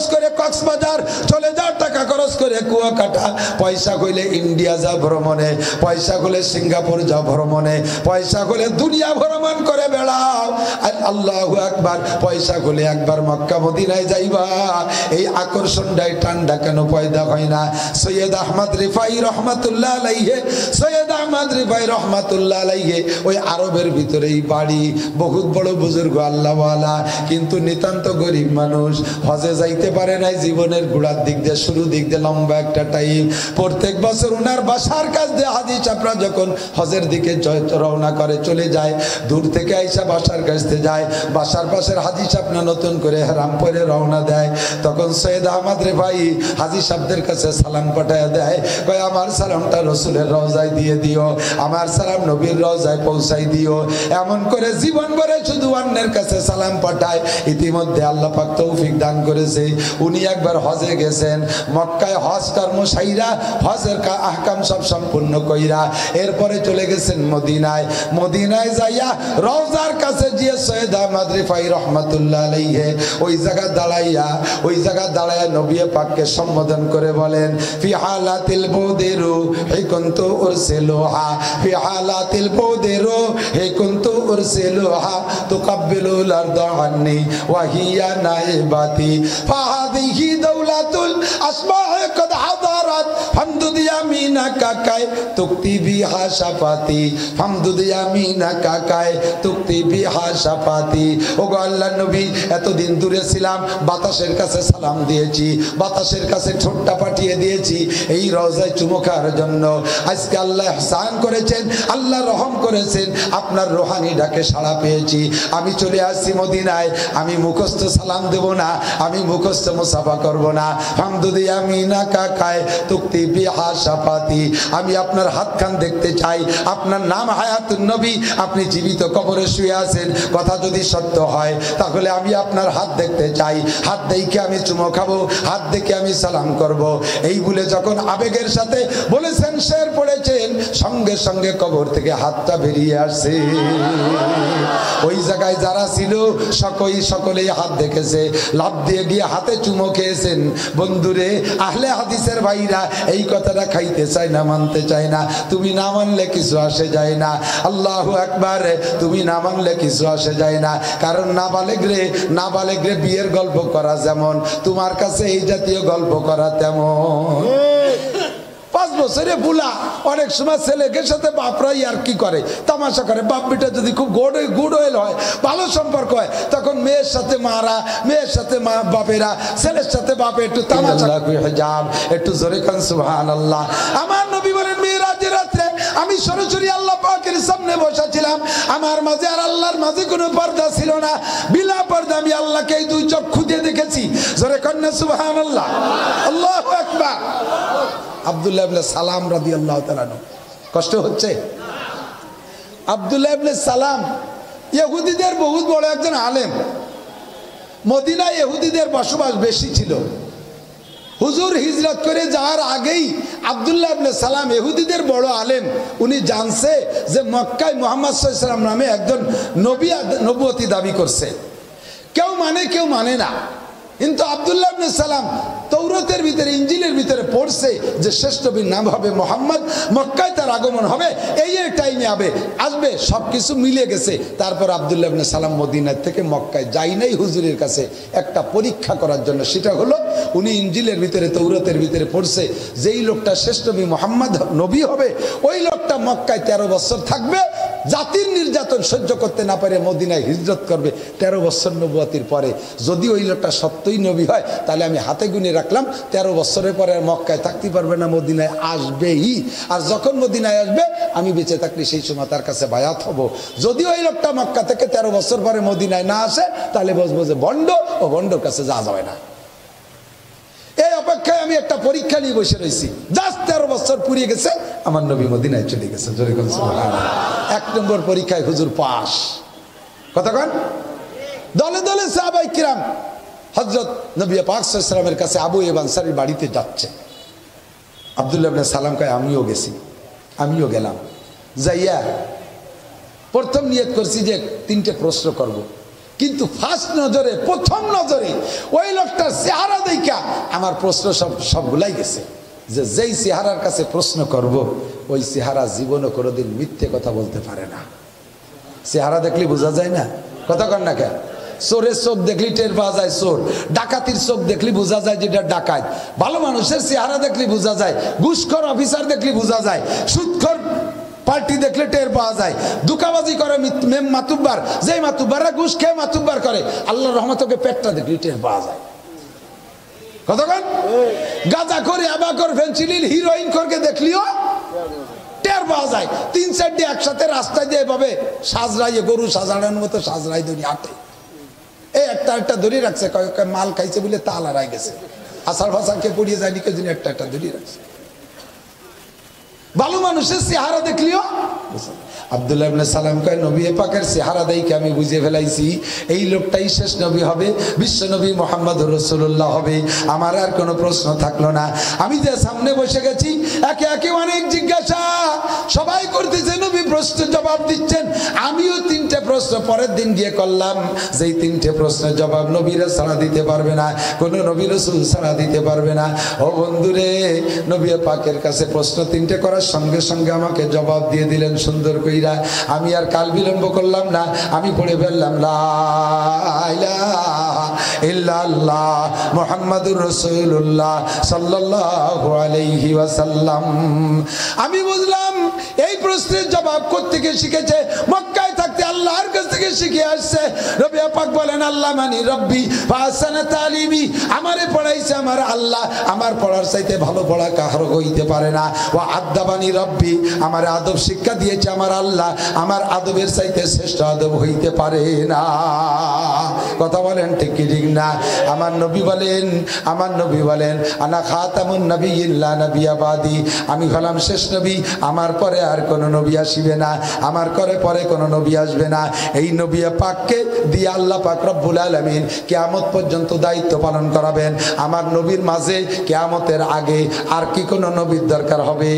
খরচ করে কক্সবাজার চলে যাও, টাকা খরচ করে কুয়াকাটা, পয়সা কইলে ইন্ডিয়া যাও ভ্রমণে, পয়সা কইলে সিঙ্গাপুর যাও ভ্রমণে, পয়সা কইলে দুনিয়া ভ্রমণ করে বেড়াও। আর আল্লাহু আকবার, পয়সা কইলে একবার মক্কা মদিনায় যাইবা, এই আকর্ষণটাই ঠান্ডা কেন পয়দা হয় না? সৈয়দ আহমদ রিফাই রহমাতুল্লাহ আলাইহি, সৈয়দ আহমদ রিফাই রহমাতুল্লাহ আলাইহি ওই আরবের ভিতরেই বাড়ি, বহুত বড় বুজুর্গ আল্লাহওয়ালা, কিন্তু নিতান্ত গরিব মানুষ, হজে যাইতে পারে নাই জীবনের গোড়ার দিক দিয়ে, শুরু দিক দিয়ে লম্বা একটা টাইম। প্রত্যেক বছর উনার বাসার কাছ দিয়ে হাজি চাপড়া যখন হজের দিকে রওনা করে চলে যায়, দূর থেকে আইসা বাসার কাছ থেকে যায়, বাসার পাশের হাজি চাপড়া নতুন করে হেরাম পরে রওনা দেয়, তখন সৈয়দ আহমদ রিফাই হাজি সাহেবদের কাছে সালাম পাঠায় দেয়, কয় আমার সালামটা রসুলের রওজায় দিয়ে দিও, আমার সালাম নবীর রওজায় পৌঁছাই দিও। এমন করে জীবন ভরে শুধু অন্যের কাছে সালাম পাঠায়। ইতিমধ্যে আল্লাহ পাক তৌফিক দান করেছে, উনি একবার হজে গেছেন, মক্কায় হজ কর্ম সাইরা হজের আহকাম সব সম্পূর্ণ কইরা এরপরে চলে গেছেন মদিনায়। মদিনায় যাইয়া রওজার কাছে গিয়ে সৈয়দ আহমদ রিফাই রহমাতুল্লাহ আলাইহি ওই জায়গা দাঁড়ায়া নবী পাককে সম্বোধন করে বলেন, ফি হালাতিল বুদিরু হে কুনতু উরসিলুহা, ফি হালাতিল বুদিরু হে কুনতু উরসিলুহা তুকাব্বিলুল আরদা আন্নি ওয়া হিয়া নাইবাতি ফাহাদিহি দাওলাতুল আসমাহ কদ হাদারাত হামদুদ ইয়ামিনাকা কাই তুক্তি বিহা শাফাতি, হামদুদ ইয়ামিনাকা কাই তুক্তি বিহা শাফাতি। ওগো আল্লাহর নবী, এতদিন দূরে ছিলাম, বাতাসের কাছে সালাম দিয়েছি, বাতাসের কাছে ঠোঁটটা পাঠিয়ে দিয়েছি এই রওজায় চুমু খাওয়ার জন্য। আজকে আল্লাহ ইহসান করেছেন, আল্লাহ রহম করেছেন, আপনার রোহানি ডাকে সাড়া পেয়েছি। আমি চলে আসছি মদিনায়, আমি মুখস্থ সালাম দেব না, আমি মুখস্থ মুসাফা করব না। হামদুদ ইয়ামিনাকা কায় তুক্তি বিহা শাফাতি, আমি আপনার হাতখান দেখতে চাই। আপনার নাম হায়াতুন নবী, আপনি জীবিত কবরে শুয়ে আছেন, কথা যদি সত্য হয় তাহলে আমি আপনার হাত দেখতে চাই, হাত দেখে আমি চুমো খাবো, হাত দেখে আমি সালাম করব। এই বলে যখন আবেগের সাথে বলেছেন, শের পড়েছেন, সঙ্গে সঙ্গে কবর থেকে হাতটা বেরিয়ে আসছে। ওই জায়গায় যারা ছিল সকলেই হাত দেখেছে, লাভ দিয়ে গিয়ে হাতে চুমো খেয়েছেন। বন্ধুরে, আহলে হাদিসের ভাইরা এই কথাটা খাইতে চায় না, মানতে চায় না। তুমি না মানলে কিছু আসে যায় না। আল্লাহু আকবার, তুমি না মানলে কিছু আসে যায় না। কারণ নাবালেগরে বিয়ের গল্প করা যেমন, তোমার কাছে এই জাতীয় গল্প করা তেমন। 5 বছরে বুলা, অনেক সময় ছেলেকের সাথে বাপরাই আর কি করে, তামাশা করে। বাপ বেটা যদি খুব গুড ওয়েল হয়, ভালো সম্পর্ক হয়, তখন মেয়ের সাথে মারা, মেয়ের সাথে মা বাপেরা, ছেলের সাথে বাপে একটু তামাশা, একটু জোরে কান সুবহানাল্লাহ। আমার নবী বলেন, মিরাজের রাতে আমি সরাসরি আল্লাহ পাকের সামনে বসা ছিলাম, আমার মাঝে আর আল্লাহর মাঝে কোনো পর্দা ছিল না, বিলা পর্দা আমি আল্লাহকে এই 2 চক্ষু দিয়ে দেখেছি। জোরে কান সুবহানাল্লাহ, আল্লাহু আকবার। আব্দুল্লাহ ইবনে সালাম রাদিয়াল্লাহু তাআলা আনহু, কষ্ট হচ্ছে? আব্দুল্লাহ ইবনে সালাম ইহুদিদের বহুত বড় একজন আলেম। মদিনায় ইহুদিদের বসবাস বেশি ছিল। হুজুর হিজরত করে যাওয়ার আগেই আব্দুল্লাহ ইবনে সালাম ইহুদিদের বড় আলেম। উনি জানছে যে মক্কায় মুহাম্মদ সাল্লাল্লাহু আলাইহি ওয়াসাল্লাম নামে একজন নবুয়তি দাবি করছে। কেউ মানে না, কিন্তু আব্দুল্লাহ ইবনে সালাম তৌরাতের ভিতরে, ইঞ্জিলের ভিতরে পড়ছে যে শ্রেষ্ঠ নবীর নাম হবে মুহাম্মদ, মক্কায় তার আগমন হবে, এই টাইমে আসবে, সবকিছু মিলে গেছে। তারপর আব্দুল্লাহ ইবনে সালাম মদিনা থেকে মক্কায় যাই নাই হুজুরের কাছে একটা পরীক্ষা করার জন্য। সেটা হলো, উনি ইঞ্জিলের ভিতরে, তৌরাতের ভিতরে পড়ছে যেই লোকটা শ্রেষ্ঠ নবী মুহাম্মদ নবী হবে, ওই লোকটা মক্কায় 13 বছর থাকবে, জাতির নির্যাতন সহ্য করতে না পারে মদিনায় হিজরত করবে 13 বছর নবুয়তির পরে। যদি ওই লোকটা সত্যই নবী হয়, তাহলে আমি হাতে গুনে রাখলাম 13 বছরের পরে মক্কায় থাকতে পারবে না, মদিনায় আসবেই। আর যখন মদিনায় আসবে, আমি বেঁচে থাকলে সেই সময় তার কাছে বায়াত হব। যদি ওই লোকটা মক্কা থেকে 13 বছর পরে মদিনায় না আসে, তাহলে বুঝবো যে ভণ্ড, ও ভণ্ডর কাছে যাওয়া যাবে না। এই অপেক্ষায় আমি একটা পরীক্ষা নিয়ে বসে রয়েছি। জাস্ট 13 বছর পুরিয়ে গেছে, আমার নবী মদিনায় চলে গেছে। 1 নম্বর পরীক্ষায় হুজুর পাস। কতক্ষণ? দলে দলে সাহাবায়ে কিরাম হযরত নবী পাক সাল্লাল্লাহু আলাইহি ওয়াসাল্লামের কাছে আবু আইয়ুব আনসারীর বাড়িতে যাচ্ছে। আব্দুল্লাহ ইবনে সালাম কয়, আমিও গেলাম। যাইয়া প্রথম নিয়ত করছি যে 3টে প্রশ্ন করব, কিন্তু ফার্স্ট নজরে, প্রথম নজরে ওই লোকটার চেহারা দেখে আমার প্রশ্ন সবগুলাই গেছে যে যেই চেহারার কাছে প্রশ্ন করব ওই চেহারা জীবনে কোনোদিন মিথ্যে কথা বলতে পারে না। চেহারা দেখলে বোঝা যায় না, কথা কন না কেন? চোরের চোখ দেখলি টের পাওয়া যায় চোর, ডাকাতির চোখ দেখলি বোঝা যায় যেটা ডাকাত, ভালো মানুষের চেহারা দেখলি বোঝা যায়, ঘুষখোর অফিসার দেখলি বোঝা যায়, সুদখোর পার্টি দেখলে টের পাওয়া যায়, দুকাবাজি করে মাতুব্বার, যেই মাতুব্বাররা ঘুষ খেয়ে মাতুব্বার করে আল্লাহর রহমতকে পেটটা দেখলি টের পাওয়া যায়। কতক্ষণ গাঁজা করে আবাকর ফেন্সিলিল হিরোইন করকে দেখলিও টের পাওয়া যায়। 3-4টি একসাথে রাস্তায় দিয়ে এভাবে সাজরাইয়ে গরু সাজানোর মতো সাজরাই ধরি হাতে, এই একটা ধরে রাখছে, মাল খাইছে বলে তাল হারাই গেছে, আষাঢ় ভাষাকে পড়িয়ে যায়নি কেউ একটা ধরে রাখছে। ভালো মানুষের চেহারা দেখলিও আব্দুল্লাহ ইবনে সালাম কয় নবী পাকের চেহারা দেখে আমি বুঝে ফেলাইছি এই লোকটাই শেষ নবী হবে, বিশ্ব নবী মুহাম্মদুর রাসূলুল্লাহ হবে। আমার আর কোনো প্রশ্ন থাকলো না। আমি যে সামনে বসে গেছি একে একে অনেক জিজ্ঞাসা সবাই করতেছে, নবী প্রশ্ন জবাব দিচ্ছেন। আমিও 3টে প্রশ্ন পরের দিন গিয়ে করলাম, যেই 3টে প্রশ্নের জবাব নবীরা ছাড়া দিতে পারবে না, কোনো নবী রাসূল ছাড়া দিতে পারবে না। ও বন্ধুরে, নবী পাকের কাছে প্রশ্ন 3টে করার সঙ্গে সঙ্গে আমাকে জবাব দিয়ে দিলেন সুন্দর কইরা। আমি আর কাল বিলম্ব করলাম না, আমি পড়ে ফেললাম লা ইলাহা ইল্লাল্লাহ মুহাম্মাদুর রাসূলুল্লাহ সাল্লাল্লাহু আলাইহি ওয়াসাল্লাম। আমি বুঝলাম এই প্রশ্নের জবাব কোত্থেকে শিখেছে, মক্কায় থাকতে আল্লাহর কাছ থেকে শিখে আসছে। নবী পাক বলেন আল্লাহ মানি রব্বি ফাসানা তালিমি, আমারে পড়াইছে আমার আল্লাহ, আমার পড়ার চাইতে ভালো পড়া কারো হইতে পারে না। ওয়া আদাবানি রব্বি, আমার আদব শিক্ষা দিয়েছে আমার আল্লাহ, আমার আদবের চাইতে শ্রেষ্ঠ আদব হইতে পারে না। কথা বলেন ঠিক কি ঠিক না? আমার নবী বলেন আনা খাতামুন নবিয়্যিন লা নাবিয়্যা বাদি, আমি হলাম শেষ নবী, আমার পরে আর কোনো নবী আসবে না, আমার পরে কোনো নবী আসবে না। এই নবী পাককে দিয়ে আল্লাহ পাক রব্বুল আলামিন কিয়ামত পর্যন্ত দায়িত্ব পালন করাবেন। আমার নবীর মাঝে কিয়ামতের আগে আর কি কোনো নবীর দরকার হবে?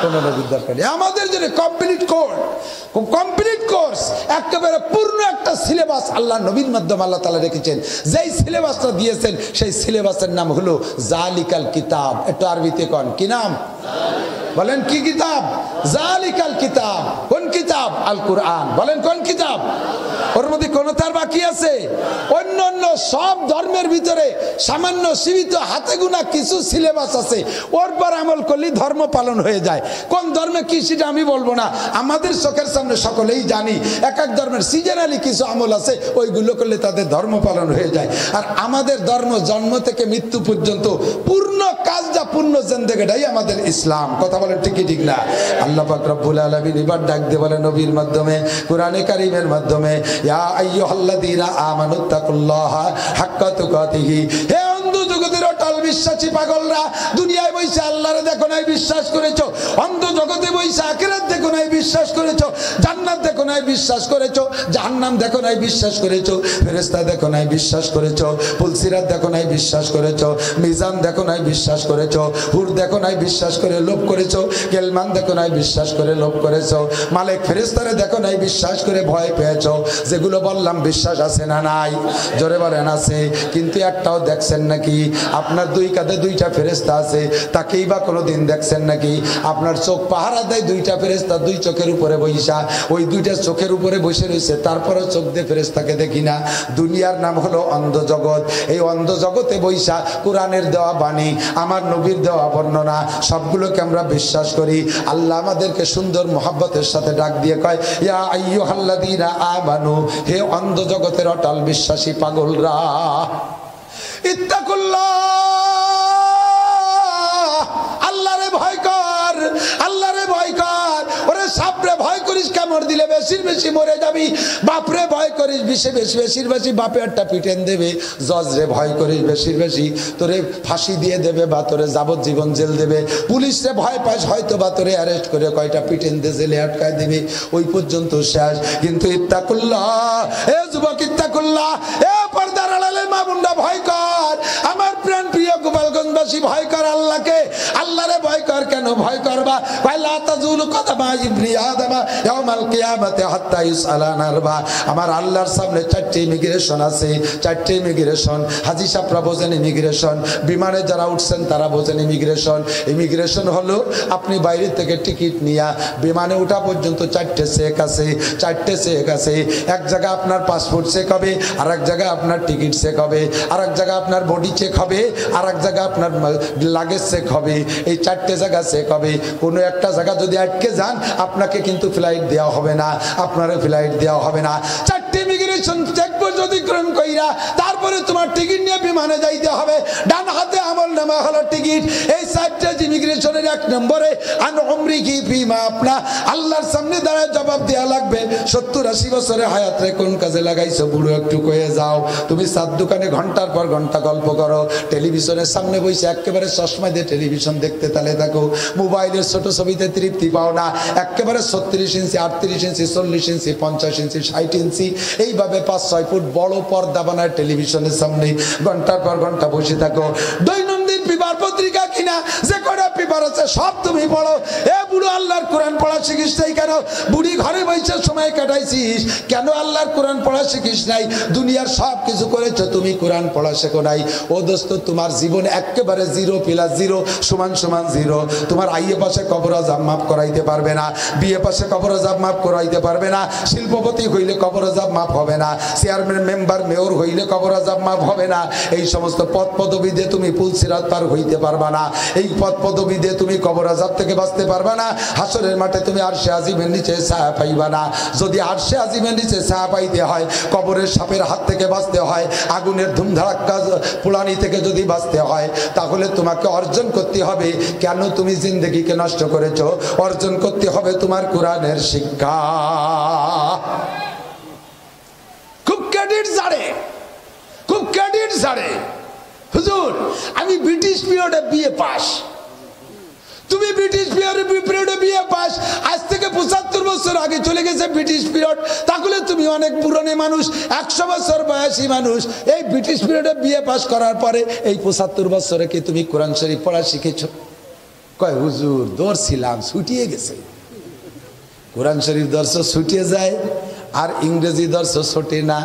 কোনো নবীর দরকার নেই। আমাদের জন্য কমপ্লিট কোর্স একেবারে পূর্ণ একটা সিলেবাস আল্লাহ নবীর মাধ্যমে আল্লাহ তাআলা রেখেছেন। যেই সিলেবাসটা দিয়েছেন সেই সিলেবাসের নাম হলো জালিকাল কিতাব। একটু আরবিতে কোন কি নাম? বলেন কি কিতাব? জালিকাল কিতাব। কোন কিতাব? আল কুরআন। বলেন কোন কিতাব? ওর মধ্যে কোন তার বাকি আছে? অন্যান্য সব ধর্মের ভিতরে সামান্য সীমিত হাতে গোনা কিছু সিলেবাস আছে, ওর পর আমল করলে ধর্ম পালন হয়ে যায়। কোন ধর্মে কি সেটা আমি বলবো না, আমাদের চোখের সামনে সকলেই জানি এক এক ধর্মের সিজনালি কিছু আমল আছে, ওইগুলো করলে তাদের ধর্ম পালন হয়ে যায়। আর আমাদের ধর্ম জন্ম থেকে মৃত্যু পর্যন্ত পূর্ণ কাজ যা পূর্ণ জিন্দেগিটাই আমাদের ইসলাম। কথা বলেন ঠিক কি ঠিক না? আল্লাহ পাক রব্বুল আলামিন এবার ডাক দিয়ে বলে নবীর মাধ্যমে, কোরআনে কারীমের মাধ্যমে, ইয়া আইয়ুহাল্লাযীনা আমানুত্তাকুল্লাহা হাক্কা তুকাতিহি, হে অন্ধ জগতের অটল বিশ্বাসী পাগলরা, দুনিয়ায় বসে আল্লাহরে দেখো নাই বিশ্বাস করেছো, অন্ধ জগতে বসে আখিরাত দেখো নাই বিশ্বাস করেছো, জান্নাত দেখো নাই বিশ্বাস করেছো, জাহান্নাম দেখো নাই বিশ্বাস করেছো, ফেরেশতা দেখো নাই বিশ্বাস করেছো, পুলসিরাত দেখো নাই বিশ্বাস করেছো, মিজান দেখো নাই বিশ্বাস করেছো, হুর দেখো নাই বিশ্বাস করে লোভ করেছো, কেলমান দেখো নাই বিশ্বাস করে লোভ করেছো, মালিক ফেরেশতারে দেখো নাই বিশ্বাস করে ভয় পেয়েছো। যেগুলো বললাম বিশ্বাস আছে না নাই? জোরে বলেন আছে। কিন্তু একটাও দেখছেন নাকি? আপনার 2 কাঁধে 2টা ফেরেশতা আছে, তাকেই বা কোনোদিন দেখছেন নাকি? আপনার চোখ পাহারা দেয় 2টা ফেরেশতা 2 চোখের উপরে বইসা, ওই 2টা চোখের উপরে বসে রয়েছে, তারপরে চোখ দিয়ে ফেরেশতাকে দেখি না। দুনিয়ার নাম হলো অন্ধ জগৎ। এই অন্ধ জগতে বইসা কোরআনের দেওয়া বাণী, আমার নবীর দেওয়া বর্ণনা সবগুলোকে আমরা বিশ্বাস করি। আল্লাহ আমাদেরকে সুন্দর মোহাব্বতের সাথে ডাক দিয়ে কয়, ইয়া আইয়ুহাল্লাযীনা আমানু, হে অন্ধ জগতের অটল বিশ্বাসী পাগলরা, ইত্তাকুল্লাহ, আল্লাহরে ভয় কর, আল্লাহরে ভয় কর। ওরে সাপরে ভয় করিস, কামড় দিলে বেশির বেশি মরে যাবি। বাপরে ভয় করিস, বেশির বেশি বাপে একটা পিটেন দেবে। জজরে ভয় করিস, বেশির বেশি তোরে ফাঁসি দিয়ে দেবে বা তোরে যাবজ্জীবন জেল দেবে। পুলিশরে ভয় পাস, হয়তো বা তোরে অ্যারেস্ট করে কয়টা পিটেন দিয়ে জেলে আটকায় দেবে, ওই পর্যন্ত শেষ। কিন্তু ইত্তাকুল্লাহ, এ যুবক ইত্তাকুল্লাহ, এ পর্দার আড়ালের মা বোনরা ভয় কর, আমার প্রাণ প্রিয় গোপালগঞ্জবাসী ভয় কর আল্লাহকে, আল্লাহরে ভয় কর। ভয়ঙ্কর কেন ভয় করবা লা তাজুলু কদমা ইবনি আদম ইয়াউমাল কিয়ামাতি হাত্তা ইউসআলা নারবা আমার আল্লাহর সামনে চারটি ইমিগ্রেশন আছে চারটি ইমিগ্রেশন হাজী সাহেবরা বোঝেন ইমিগ্রেশন বিমানে যারা উঠছেন তারা বোঝেন ইমিগ্রেশন হলো আপনি বাইরে থেকে টিকিট নিয়া বিমানে ওঠা পর্যন্ত চারটে চেক আছে এক জায়গায় আপনার পাসপোর্ট চেক হবে আর এক জায়গায় আপনার টিকিট চেক হবে আর এক জায়গায় আপনার বডি চেক হবে আর এক জায়গায় আপনার লাগেজ চেক হবে এই চারটে জায়গা চেক হবে কোনো একটা জায়গা যদি আটকে যান আপনাকে কিন্তু ফ্লাইট দেওয়া হবে না আপনারা ফ্লাইট দেওয়া হবে না চারটে ইমিগ্রেশন চেকপোস্ট অতিক্রম কইরা তারপরে তোমার টিকিট নিয়ে বিমানে যাইতে হবে ডান হাতে আমলনামা হলো টিকিট এই চারটে ইমিগ্রেশনের এক নম্বরে আন উমরিহি ফিমা আপনা আল্লাহর সামনে দাঁড়ায় জবাব দেওয়া লাগবে 70-80 বছরের হায়াত রে কোন কাজে লাগাইছো বুড়ো একটু কয়ে যাও তুমি চার দোকানে ঘন্টার পর ঘন্টা গল্প করো টেলিভিশনের সামনে বসে একেবারে চশমা দিয়ে টেলিভিশন দেখতে তালে থাকো মোবাইলের ছোট ছবিতে তৃপ্তি পাও না একেবারে 36 ইঞ্চি 38 ইঞ্চি 40 ইঞ্চি 50 ইঞ্চি 60 ইঞ্চি এইভাবে 5-6 ফুট বড় পর্দা বানায় টেলিভিশনের সামনে ঘন্টার পর ঘন্টা বসে থাকো দৈনন্দিন পেপার পত্রিকা কিনা যে কটা পেপার আছে সব তুমি পড়ো এ বুড়ো আল্লাহর কোরআন পড়া শিখিস নাই কেন বুড়ি ঘরে বসে সময় কাটাইছিস কেন আল্লাহর কোরআন পড়া শিখিস নাই দুনিয়ার সব কিছু করেছো তুমি কোরআন পড়া শেখো নাই ও দোস্ত তোমার জীবন একেবারে 0+0 সমান সমান 0 তোমার আইয়ে পাশে কবর আযাব মাফ করাইতে পারবে না বিয়ে পাশে কবর আযাব মাফ করাইতে পারবে না শিল্পপতি হইলে কবর আযাব মাফ হবে না চেয়ারম্যান মেম্বার মেয়র হইলে কবর আযাব মাফ হবে না এই সমস্ত পদ পদবি দিয়ে তুমি পুলসিরাত পার হইতে পারবা না এই পদ পদবি দিয়ে তুমি কবর আযাব থেকে বাঁচতে পারবা না হাসরের মাঠে তুমি আরশে আজিমের নিচে ছায়া পাইবা না যদি আরশে আজিমের নিচে ছায়া পাইতে হয় কবরের সাপের হাত থেকে বাঁচতে হয় আগুনের ধুমধাড়াক্কা পোড়ানি থেকে যদি বাঁচতে হয় তাহলে তোমাকে অর্জন করতে হবে কেন তুমি জিন্দেগিকে নষ্ট করেছো অর্জন করতে হবে তোমার কোরআনের শিক্ষা খুব ক্রেডিট জানে হুজুর আমি ব্রিটিশ পিরিয়ডে বিএ পাস তুমি ব্রিটিশ পিরিয়ডে বিএ পাস আজ থেকে 75 বছর আগে চলে গেছে ব্রিটিশ পিরিয়ড তাহলে তুমি অনেক পুরনো মানুষ 100 বছর বয়সী মানুষ এই ব্রিটিশ পিরিয়ডে বিএ পাস করার পরে এই 75 বছরে কি তুমি কোরআন শরীফ পড়া শিখেছো কয় হুজুর দৌড়ছিলাম ছুটিয়ে গেছে কোরআন শরীফ দর্শ ছুটিয়ে যায় আর ইংরেজি দর্শ ছোটে না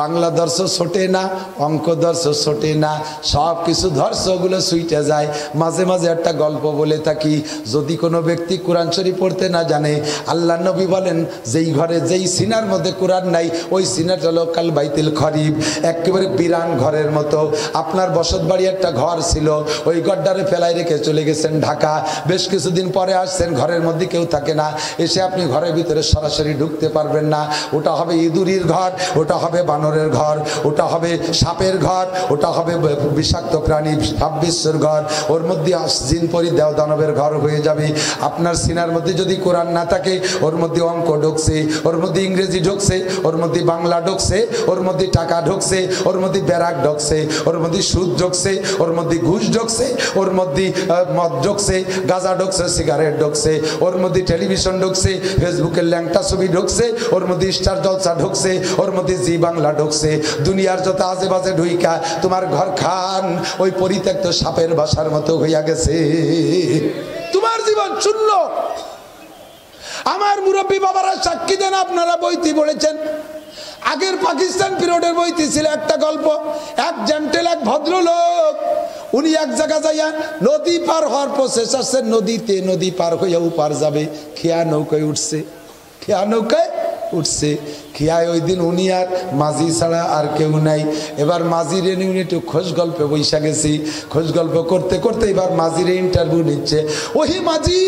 বাংলা দর্শ ছোটে না অঙ্ক দর্শ ছোটে না সব কিছু দর্শগুলো ছুটে যায় মাঝে মাঝে একটা গল্প বলে থাকি যদি কোনো ব্যক্তি কোরআন শরীফ পড়তে না জানে আল্লাহ নবী বলেন যেই ঘরে যেই সিনার মধ্যে কোরআন নাই ওই সিনাটা হলো কাল বাইতুল খরিব একেবারে বিরান ঘরের মতো আপনার বসত বাড়ি একটা ঘর ছিল ওই ঘরটারে ফেলাই রেখে চলে গেছেন ঢাকা বেশ কিছুদিন পরে আসছেন ঘরের মধ্যে কেউ থাকে না এসে আপনি ঘরের ভিতরে সরাসরি ঢুকতে পারবেন না ওটা হবে ইঁদুরের ঘর ওটা হবে বানরের ঘর ওটা হবে সাপের ঘর ওটা হবে বিষাক্ত প্রাণী সাববিশ্বর ঘর ওর মধ্যে জিন পরি দেও দানবের ঘর হয়ে যাবে আপনার সিনার মধ্যে যদি কোরআন না থাকে ওর মধ্যে অঙ্ক ঢুকছে ওর মধ্যে ইংরেজি ঢুকছে ওর মধ্যে বাংলা ঢুকছে ওর মধ্যে টাকা ঢুকছে ওর মধ্যে ব্যারাক ঢুকছে ওর মধ্যে সুদ ঢুকছে ওর মধ্যে ঘুষ ঢুকছে ওর মধ্যে মদ ঢুকছে গাঁজা ঢুকছে সিগারেট ঢুকছে ওর মধ্যে টেলিভিশন ঢুকছে ফেসবুকের ল্যাংটা ছবি ঢুকছে ওর মধ্যে স্টার জলসা ঢুকছে ওর মধ্যে জি বাংলা ঢুকছে দুনিয়ার যত আজে বাজে ঢুইকা তোমার ঘর খান ওই পরিত্যক্ত সাপের বাসার মতো হইয়া গেছে তোমার জীবন শূন্য আমার মুরব্বী বাবারা সাক্ষী দেন আপনারা বইতে পড়েছেন আগের পাকিস্তান পিরিয়ডের বইতে ছিল একটা গল্প এক জেন্টেল এক ভদ্রলোক উনি এক জায়গা যাইয়া নদী পার হওয়ার প্রসেস আছে নদীতে নদী পার হইয়া উপার যাবে খেয়া নৌকায় উঠছে খেয়ায় ওই দিন উনি আর মাঝি ছাড়া আর কেউ নাই এবার মাঝিরে উনি একটু খোঁজ গল্পে বৈশা গেছি খোঁজ গল্প করতে করতে এবার মাঝিরে ইন্টারভিউ নিচ্ছে ওহে মাঝি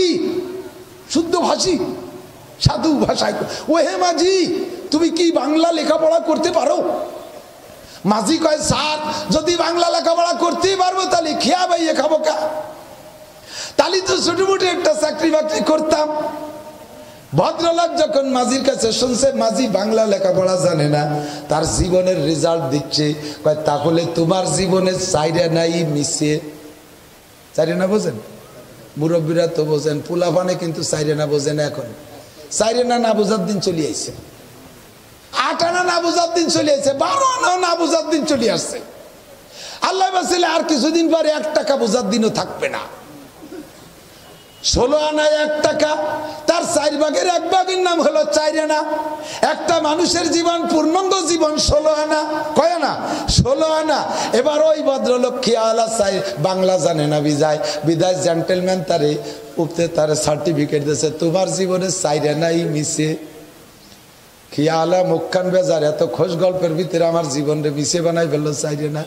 শুদ্ধ ভাষী সাধু ভাষায় ওহে মাঝি তুমি কি বাংলা লেখাপড়া করতে পারো মাঝি কয় স্যার যদি বাংলা লেখাপড়া করতেই পারবো তাহলে খেয়া বাইয়ে খাবো কা তাহলে তো ছোট মোটো একটা চাকরি বাকরি করতাম ভদ্রলোক যখন মাঝির কাছে শুনছে মাঝি বাংলা লেখাপড়া জানে না তার জীবনের রেজাল্ট দিচ্ছে কয় তাহলে তোমার জীবনে চাইরে নাই মিশে চাইরে না বোঝেন মুরব্বীরা তো বোঝেন পোলাপানে কিন্তু চাইরে না বোঝে না এখন চাইরে না বোঝার দিন চলে আইছে 8 আনা না বোঝার দিন চলে আসছে 12 আনা না বোঝার দিন চলে আসছে আল্লাহ বাঁচাইলে আর কিছুদিন পরে 1 টাকা বোঝার দিনও থাকবে না 16 আনায় 1 টাকা, তার 4 ভাগের 1 ভাগের নাম হলো 4 আনা। একটা মানুষের জীবন পূর্ণাঙ্গ জীবন 16 আনা। কয় আনা? 16 আনা। এবার ওই ভদ্রলোক খেয়ালা চাই বাংলা জানে না বিদায় জেন্টেলম্যান তারে উপতে তার সার্টিফিকেট দিয়েছে, তোমার জীবনে 4 আনাই মিশে। খেয়ালা মুখখান বেজার, এত খোঁজ গল্পের ভিতরে আমার জীবনরে মিশে বানাই ফেললো 4 আনা।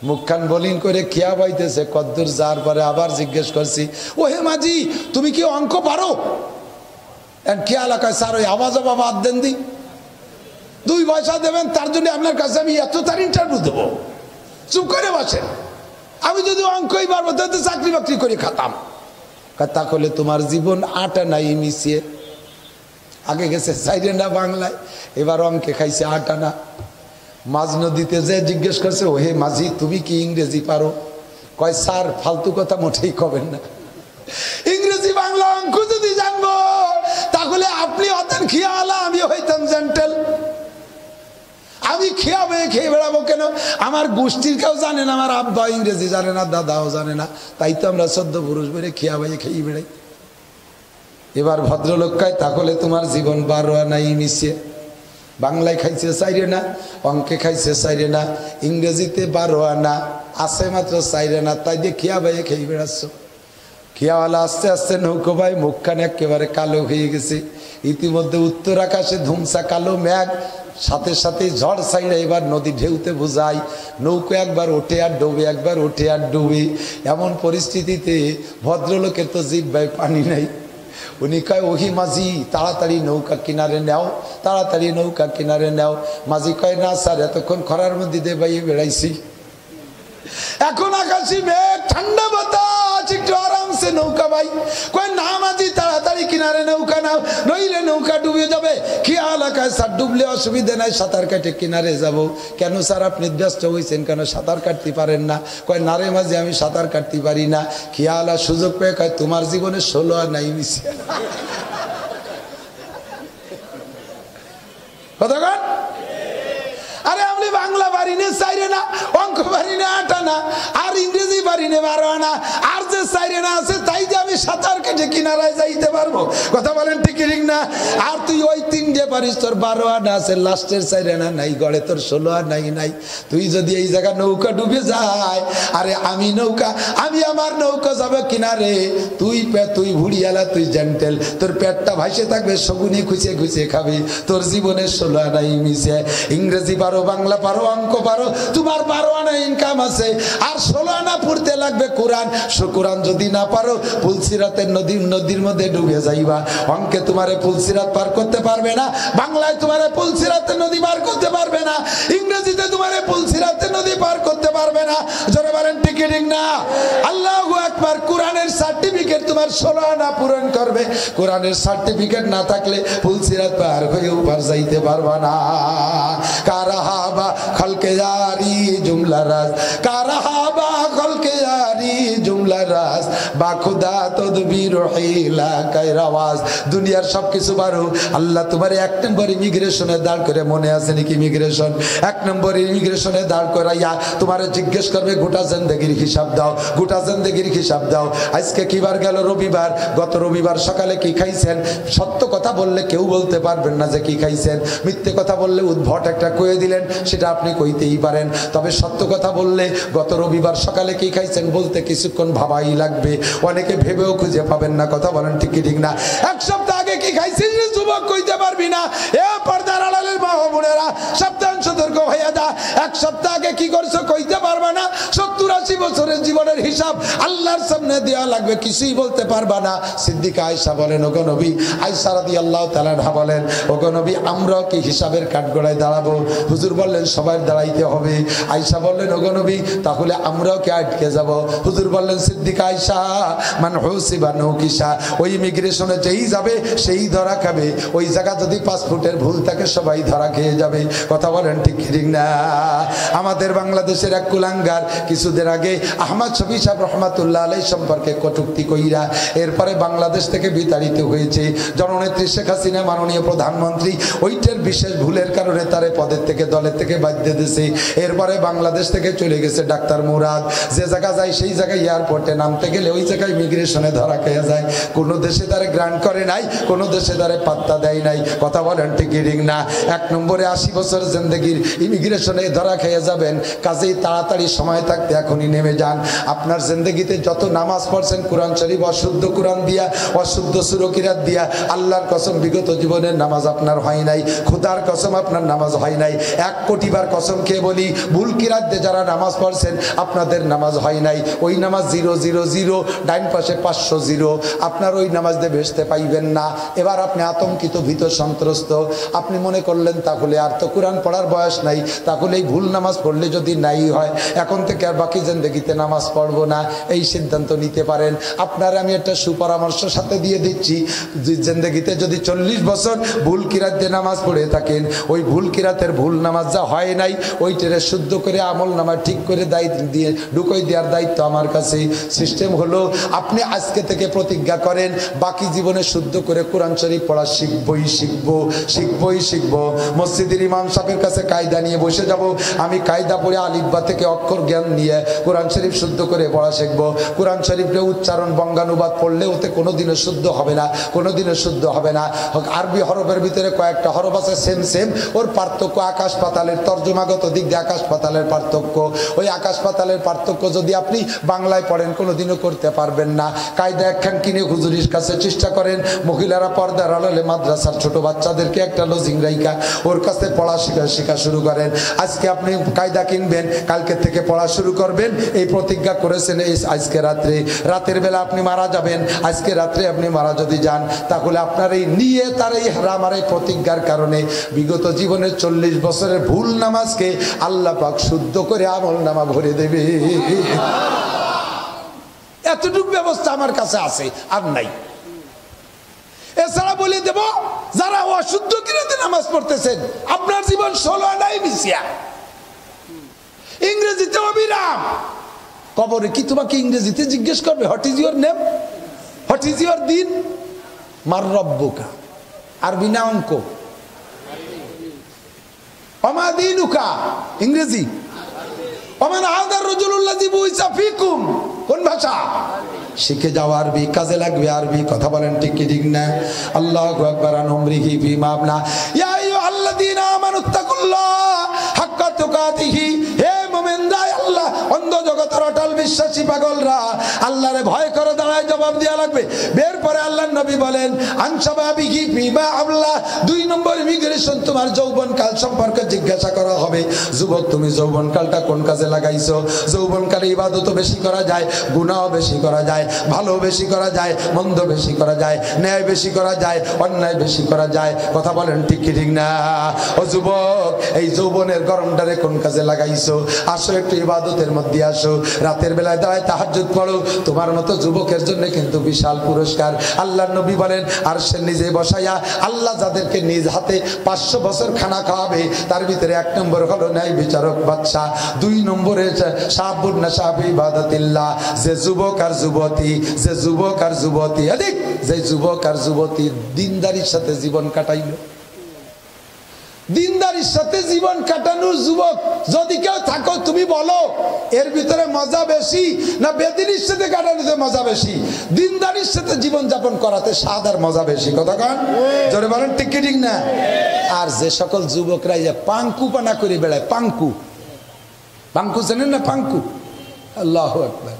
মুখখান বোলিং করে খেয়া পাইতেছে কদ্দুর। যার পরে আবার জিজ্ঞেস করছি, ও হে মাঝি তুমি কি অঙ্ক পারো? খেয়ালা কয় স্যার ওই আওয়াজ বাদ দেন দি, 2 পয়সা দেবেন তার জন্য আপনার কাছে আমি এত তার ইন্টারভিউ দেবো। চুপ করে বসেন, আমি যদি অঙ্কই পারবো তাহলে চাকরি বাকরি করে খাতাম। তাহলে তোমার জীবন 8 আনাই মিশিয়ে। আগে গেছে 4 আনা বাংলায়, এবার অঙ্কে খাইছে 8 আনা। মাঝ নদীতে যে জিজ্ঞেস করছে, ও হে মাঝি তুমি কি ইংরেজি পারো? কয় স্যার ফালতু কথা মোটেই কবেন না, ইংরেজি বাংলা অঙ্ক যদি জানবো তাহলে আপনি হতেন খেয়ালা, আমি হইতাম জেন্টেল। আমি খেয়ে বেড়াবো কেন? আমার গোষ্ঠীর কেউ জানে না, আমার আব্বা ইংরেজি জানে না, দাদাও জানে না, তাই তো আমরা 14 পুরুষ বেড়ে খেয়ে বেড়াই। এবার ভদ্রলোক কয় তাহলে তোমার জীবন 12 আনাই মিশিয়ে। বাংলায় খাইছে 4 আনা, অঙ্কে খাইছে 4 আনা, ইংরেজিতে 12 আনা, আছে মাত্র 4 আনা, তাই দিয়ে খেয়ে বেড়াচ্ছ। খেয়াওয়ালা আস্তে আস্তে নৌকো ভাই মুখখানে একেবারে কালো হয়ে গেছে। ইতিমধ্যে উত্তর আকাশে ধুমসা কালো মেঘ, সাথে সাথে ঝড় ছাইড়া এবার নদী ঢেউতে বোঝায়। নৌকো একবার ওঠে আর ডুবে, একবার ওঠে আর ডুবে। এমন পরিস্থিতিতে ভদ্রলোকের তো জিহ্বায় পানি নাই। উনি কয় ওহি মাঝি তাড়াতাড়ি নৌকা কিনারে নাও, তাড়াতাড়ি নৌকা কিনারে নাও। মাঝি কয় না স্যার এতক্ষণ খরার মধ্যে দিয়ে বাইয়ে বেড়াইছি, এখন আকাশি মেঘ, ঠান্ডা বাতাস, একটু আরামসে নৌকা ভাই। কয় না মাঝি তাড়াতাড়ি কিনারে নৌকা নাও, নইলে নৌকা ডুবে যাবে। খেয়াল আকায় স্যার ডুবলে অসুবিধা নাই, সাঁতার কাটে কিনারে যাব। কেন স্যার আপনি ব্যস্ত হয়েছেন কেন, সাঁতার কাটতে পারেন না? কয় না রে মাঝি আমি সাঁতার কাটতে পারি না। খেয়ালা সুযোগ পেয়ে কয় তোমার জীবনে 16 আনাই মিশে। কতক্ষণ? আরে আমি বাংলা পারি না 4 আনা, অঙ্ক পারি না 8 আনা, আর ইংরেজি পারি না 12 আনা, আর যে 4 আনা আছে তাই যে আমি সাঁতার কেটে কিনারায় যাইতে পারবো। কথা বলেন ঠিক ঠিক না? আর তুই ওই 3 ডে পারিস, তোর 12 আনা আছে, লাস্টের 4 আনা নাই, গড়ে তোর 16 আনাই নাই। তুই যদি এই জায়গা নৌকা ডুবে যায়, আরে আমি আমার নৌকা যাবে কিনারে, তুই ভুড়িয়ালা, তুই জেন্টেল, তোর পেটটা ভাসে থাকবে, শগুনি খুঁজে খুঁজে খাবে, তোর জীবনের 16 আনাই মিশে। ইংরেজি পারো, বাংলা পারো, অঙ্ক পারো, তোমার 12 আনা ইনকাম আছে, আর 16 আনা পড়তে লাগবে কোরআন। কোরআন যদি না পারো পুলসিরাতের নদীর মধ্যে ডুবে যাইবা। অঙ্কে তোমারে পুলসিরাত পার করতে পারবে না, বাংলায় তোমারে পুলসিরাতের নদী পার করতে পারবে না, ইংরেজিতে তোমারে পুলসিরাতের নদী পার করতে পারবে না। জোরে বলেন ঠিক ঠিক না? আল্লাহু আকবার। কোরআনের সার্টিফিকেট তোমার 16 আনা পূরণ করবে। কোরআনের সার্টিফিকেট না থাকলে পুলসিরাত পার হয়ে উপর যাইতে পারবা না। কারাহাবা খলকে জারি জুমলা রাজ, কারাহাবা খলকে জারি জুমলা রাজ, বা খুদা তদবির হিলা কায়রাওয়াজ। দুনিয়ার সবকিছু পারো, আল্লাহ তোমার 1 নম্বর ইমিগ্রেশনে দাঁড় করে, মনে আছে নাকি ইমিগ্রেশন? 1 নম্বর ইমিগ্রেশনে দাঁড় করাইয়া তোমারে জিজ্ঞেস করবে গোটা জিন্দেগির হিসাব দাও, গোটা জিন্দেগির হিসাব দাও। আজকে কি বার গেল? রবিবার। গত রবিবার সকালে কি খাইছেন? সত্য কথা বললে কেউ বলতে পারবেন না যে কি খাইছেন। মিথ্যে কথা বললে উদ্ভট একটা কয়ে দিলেন, সেটা আপনি কইতেই পারেন। তবে সত্য কথা বললে গত রবিবার সকালে কি খাইছেন বলতে কিছুক্ষণ ভাবাই লাগবে, অনেকে ভেবেও খুঁজে পাবেন না। কথা বলেন ঠিক কি ঠিক না? 1 সপ্তাহ আগে কি খাইছিস যুবক কইতে পারবি না। এ পর্দার আড়ালের মা ও বোনেরা, সাবধান সতর্ক হয়ে যা। 1 সপ্তাহ আগে কি করছো কইতে পারবা না। 70-80 বছরের জীবনের হিসাব আল্লাহর সামনে দেওয়া লাগবে, কিছুই বলতে পারবা না। সিদ্দিকা আয়েশা বলেন, ওগো নবী, আয়েশা রাদিয়াল্লাহু তাআলা বলেন, ওগো নবী আমরাও কি হিসাবের কাঠগড়ায় দাঁড়াবো? হুজুর বললেন সবাই দাঁড়াইতে হবে। আয়েশা বললেন, ওগো নবী তাহলে আমরাও কি আটকে যাব? হুজুর বললেন, সিদ্দিকা আয়েশা মান হুসিবা নৌকিসা, ওই ইমিগ্রেশনে যেই যাবে সেই ধরা খাবে। ওই জায়গা যদি পাসপোর্টের ভুল থাকে সবাই ধরা খেয়ে যাবে। কথা বলেন ঠিক ঠিক না? আমাদের বাংলাদেশের এক কুলাঙ্গার কিছুদিন আগে আহমদ শফি সাহেব রহমাতুল্লাহ আলাইহি সম্পর্কে কটূক্তি কইরা এরপরে বাংলাদেশ থেকে বিতাড়িত হয়েছে জননেত্রী শেখ হাসিনা মাননীয় প্রধানমন্ত্রী। ওইটার বিশেষ ভুলের কারণে তারে পদের থেকে দলের থেকে বাদ দিয়ে দিয়েছে। এরপরে বাংলাদেশ থেকে চলে গেছে ডাক্তার মুরাদ। যে জায়গা যায় সেই জায়গায় এয়ারপোর্টে নামতে গেলে ওই জায়গায় ইমিগ্রেশনে ধরা খেয়ে যায়। কোনো দেশে তারে গ্রান্ট করে নাই, কোনো দেশে তারে পাত্তা দেয় নাই। কথা বলেন ঠিক না? 1 নম্বরে 80 বছর জিন্দেগির ইমিগ্রেশনে ধরা খেয়ে যাবেন, কাজেই তাড়াতাড়ি সময় থাকতে এখনই নেমে যান। আপনার জিন্দেগিতে যত নামাজ পড়ছেন কোরআন শরীফ অশুদ্ধ কোরআন দিয়া, অশুদ্ধ সুরকিরাত দিয়া, আল্লাহর কসম বিগত জীবনের নামাজ আপনার হয় নাই, খোদার কসম আপনার নামাজ হয় নাই। 1 কোটি বার কসম খেয়ে বলি, ভুল কিরাত দিয়ে যারা নামাজ পড়ছেন আপনাদের নামাজ হয় নাই। ওই নামাজ 000, ডাইন পাশে 500, আপনার ওই নামাজ দিয়ে ভেসতে পাইবেন না। এবার আপনি আতঙ্কিত, ভীত, সন্ত্রস্ত। আপনি মনে করলেন তাহলে আর তো কোরআন পড়ার বয়স নাই, তাহলে এই ভুল নামাজ পড়লে যদি নাই হয় এখন থেকে আর বাকি জিন্দেগিতে নামাজ পড়বো না, এই সিদ্ধান্ত নিতে পারেন। আপনার আমি একটা সুপরামর্শ সাথে দিয়ে দিচ্ছি, জিন্দেগিতে যদি 40 বছর ভুল কিরাত দিয়ে নামাজ পড়ে থাকেন, ওই ভুল কিরাতের ভুল নামাজ যা হয় নাই ওইটারে শুদ্ধ করে আমল নামা ঠিক করে দায়িত্ব দিয়ে ঢুকাই দেওয়ার দায়িত্ব আমার কাছে। সিস্টেম হলো আপনি আজকে থেকে প্রতিজ্ঞা করেন বাকি জীবনে শুদ্ধ করে কোরআন শরীফ পড়া শিখবই। মসজিদের ইমাম সাহেবের কাছে কায়দা নিয়ে বসে যাব, আমি কায়দা পড়ে আলিফবা থেকে অক্ষর জ্ঞান নিয়ে কোরআন শরীফ শুদ্ধ করে পড়া শিখবো। কোরআন শরীফের উচ্চারণ বঙ্গানুবাদ পড়লে ওতে কোনোদিনও শুদ্ধ হবে না, কোনোদিনও শুদ্ধ হবে না। আরবি হরফের ভিতরে কয়েকটা হরফ আছে সেম, ওর পার্থক্য আকাশ পাতালের, তর্জমাগত দিক দিয়ে আকাশ পাতালের পার্থক্য। ওই আকাশ পাতালের পার্থক্য যদি আপনি বাংলায় পড়েন কোনোদিনও করতে পারবেন না। কায়দা একখান কিনে হুজুরির কাছে চেষ্টা করেন, মহিলারা পর্দার আড়ালে মাদ্রাসার ছোট বাচ্চাদেরকে একটা লজিং রাইকা ওর কাছে পড়া শেখা শুরু করেন। আজকে আপনি কায়দা কিনবেন, কালকে থেকে পড়া শুরু করবেন, এই প্রতিজ্ঞা করেছেন। এই আজকে রাতের বেলা আপনি মারা যাবেন, আজকে রাত্রে আপনি মারা যদি যান তাহলে আপনার এই নিয়ে তার এই হারাম আর এই প্রতিজ্ঞার কারণে বিগত জীবনের 40 বছরের ভুল নামাজকে আল্লাহ পাক শুদ্ধ করে আমল নামা ভরে দেবে। এতটুকু ব্যবস্থা আমার কাছে আছে, আর নাই। এছাড়া বলে দেব, যারা অশুদ্ধ কিরাতে নামাজ পড়তেছেন আপনার জীবন 16 আনাই মিশিয়া, ইংরেজিতে অবিরাম। কবরে কি তোমাকে ইংরেজিতে জিজ্ঞেস করবে, what is your name, what is your দিন, মার রব্বুকা, আরবি না অঙ্ক, ওমা দিনুকা ইংরেজি, ওমান হাদার রাজুলুল্লাযী বুইসা ফিকুম কোন ভাষা, শিখে যাও আরবি, কাজে লাগবে আরবি। কথা বলেন ঠিক কি ঠিক না? আল্লাহু আকবার। আনমরিহি ফিমা আবনা ইয়া আইয়ুহাল্লাযীনা আমানুত্তাকুল্লাহ হাক্কা তুকাতিহি। হে মুমিনরা, আল্লাহ অন্ধ জগতের অটল বিশ্বাসী পাগলরা, আল্লাহরে ভয় করে দাঁড়ায় জবাব দেওয়া লাগবে। বের পরে আল্লাহর নবী বলেন আনসাবাবিহি ফিমা আবলা। 2 নম্বর ইমিগ্রেশন, তোমার যৌবনকাল সম্পর্কে জিজ্ঞাসা করা হবে। যুবক, তুমি যৌবনকালটা কোন কাজে লাগাইছো? যৌবনকালে ইবাদতও বেশি করা যায়, গুনাহও বেশি করা যায়, ভালো বেশি করা যায়, মন্দ বেশি করা যায়, ন্যায় বেশি করা যায়, অন্যায় বেশি করা যায়। কথা বলেন ঠিক কি ঠিক না? ও যুবক, এই যৌবনের গরমটারে কোন কাজে লাগাইছো? আসো একটু ইবাদতের মধ্যে আসো, রাতের বেলায় দাঁড়ায় তাহাজ্জুদ পড়ো। তোমার মতো যুবকের জন্য কিন্তু বিশাল পুরস্কার। আল্লাহর নবী বলেন আরশের নিচে বসাইয়া আল্লাহ যাদেরকে নিজ হাতে 500 বছর খানা খাওয়াবে, তার ভিতরে 1 নম্বর হলো ন্যায় বিচারক বাদশা, 2 নম্বরে শাবুন নাশা ফি ইবাদাতিল্লাহ, যে যুবক আর যুবতী, যে যুবক আর যুবতী, যে যুবক আর যুবতী দিনদারির সাথে জীবন কাটাইলো। দিনদারির সাথে জীবন কাটানোর যুবক যদি কেউ থাকো, তুমি বলো এর ভিতরে মজা বেশি না বেদিনীর সাথে কাটানোতে মজা বেশি? দিনদারির সাথে জীবন যাপন করাতে স্বাদ আর মজা বেশি। কথা কান জোরে বলেন ঠিক কি ঠিক না? আর যে সকল যুবকরা পাঙ্কু পানা করে বেড়ায়, পাঙ্কু জানেন না? পাঙ্কু, আল্লাহু আকবার।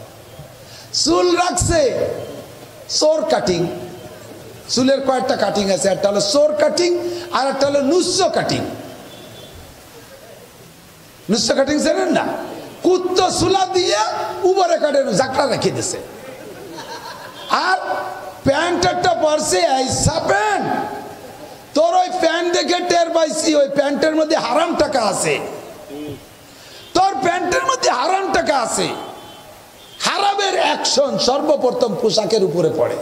চুল রাখছে চোর কাটিং, চুলের কয়েকটা কাটিং আছে, একটা হলো চোর কাটিং আর একটা হলো নুস্য কাটিং। নুস্য কাটিং জানেন না? কুত্ত চুলা দিয়ে উপরে কাটে জাকড়া রেখে দিছে, আর প্যান্ট একটা পরছে আইসা প্যান্ট। তোর ওই প্যান্ট দেখে টের পাইছি ওই প্যান্টের মধ্যে হারাম টাকা আছে, তোর প্যান্টের মধ্যে হারাম টাকা আছে। হারামের অ্যাকশন সর্বপ্রথম পোশাকের উপরে পড়ে।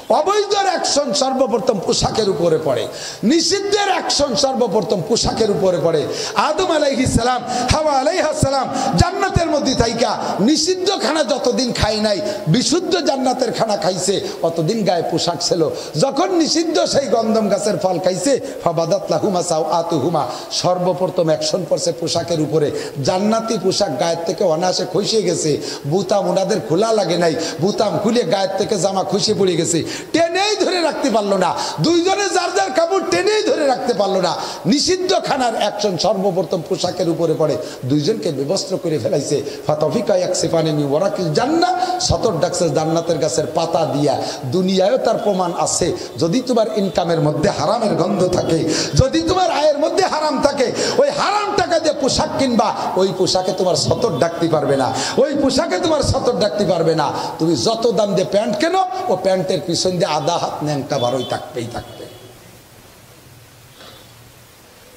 অবৈধের অ্যাকশন সর্বপ্রথম পোশাকের উপরে পড়ে, নিষিদ্ধের অ্যাকশন সর্বপ্রথম পোশাকের উপরে পড়ে। আদম আলাইহিস সালাম, হাওয়া আলাইহিস সালাম জান্নাতের মধ্যে থাইকা নিষিদ্ধ খানা যতদিন খায় নাই, বিশুদ্ধ জান্নাতের খানা খাইছে, অতদিন গায়ে পোশাক ছিল। যখন নিষিদ্ধ সেই গন্ধম গাছের ফল খাইছে, ফাবাদাত লাহুমা সাওআতুহুমা, সর্বপ্রথম অ্যাকশন পড়ছে পোশাকের উপরে। জান্নাতি পোশাক গায়ের থেকে অনায়াসে খসে গেছে, বুতাম ওনাদের খোলা লাগে নাই, বুতাম খুলে গায়ের থেকে জামা খসে পড়ে গেছে, টেনেই ধরে রাখতে পারলো না, দুইজনে যার যার কাপড় টেনেই ধরে রাখতে পারলো না। নিষিদ্ধ খানার অ্যাকশন সর্বপ্রথম পোশাকের উপরে পড়ে, দুইজনকে বিবস্ত্র করে ফেলাইছে। ফাতাফিকা ইয়াকসিফানি মিন ওয়ারাকিল জান্নাহ, সতর ডাকছে জান্নাতের গাছের পাতা দিয়া। দুনিয়ায়ও তার প্রমাণ আছে, যদি তোমার ইনকামের মধ্যে হারামের গন্ধ থাকে, যদি তোমার আয়ের মধ্যে হারাম থাকে, ওই হারাম টাকা দিয়ে পোশাক কিনবা, ওই পোশাকে তোমার সতর ডাকতে পারবে না, ওই পোশাকে তোমার সতর ডাকতে পারবে না। তুমি যত দাম দিয়ে প্যান্ট কেনো, ও প্যান্টের পিছন দিয়ে আধা হাত ন্যাংটা বারোই থাকবেই থাকবে।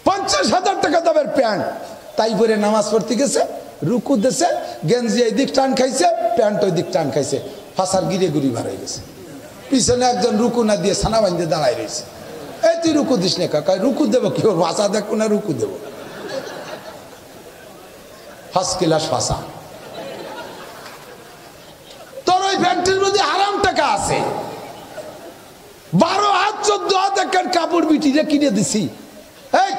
50,000 টাকা দামের প্যান্ট, তাই পরে নামাজ পড়তে গেছে, রুকু দেশে গেঞ্জি এই দিক টান খাইছে, প্যান্ট ওই দিক টান খাইছে, ফাঁসার গিরে গুড়ি বার হয়ে গেছে। পিছনে একজন রুকু না দিয়ে ছানা বাঁধতে দাঁড়ায় রয়েছে, এই তুই রুকু দিস না কাকা, রুকু দেবো কি, ওর ভাষা দেখো না, রুকু দেবো, ফার্স্ট ক্লাস ভাষা। তোর ওই প্যান্টের মধ্যে হারাম টাকা আছে, 12 হাত 14 হাত একটা কাপড় বিটিরে কিনে দিছি, এই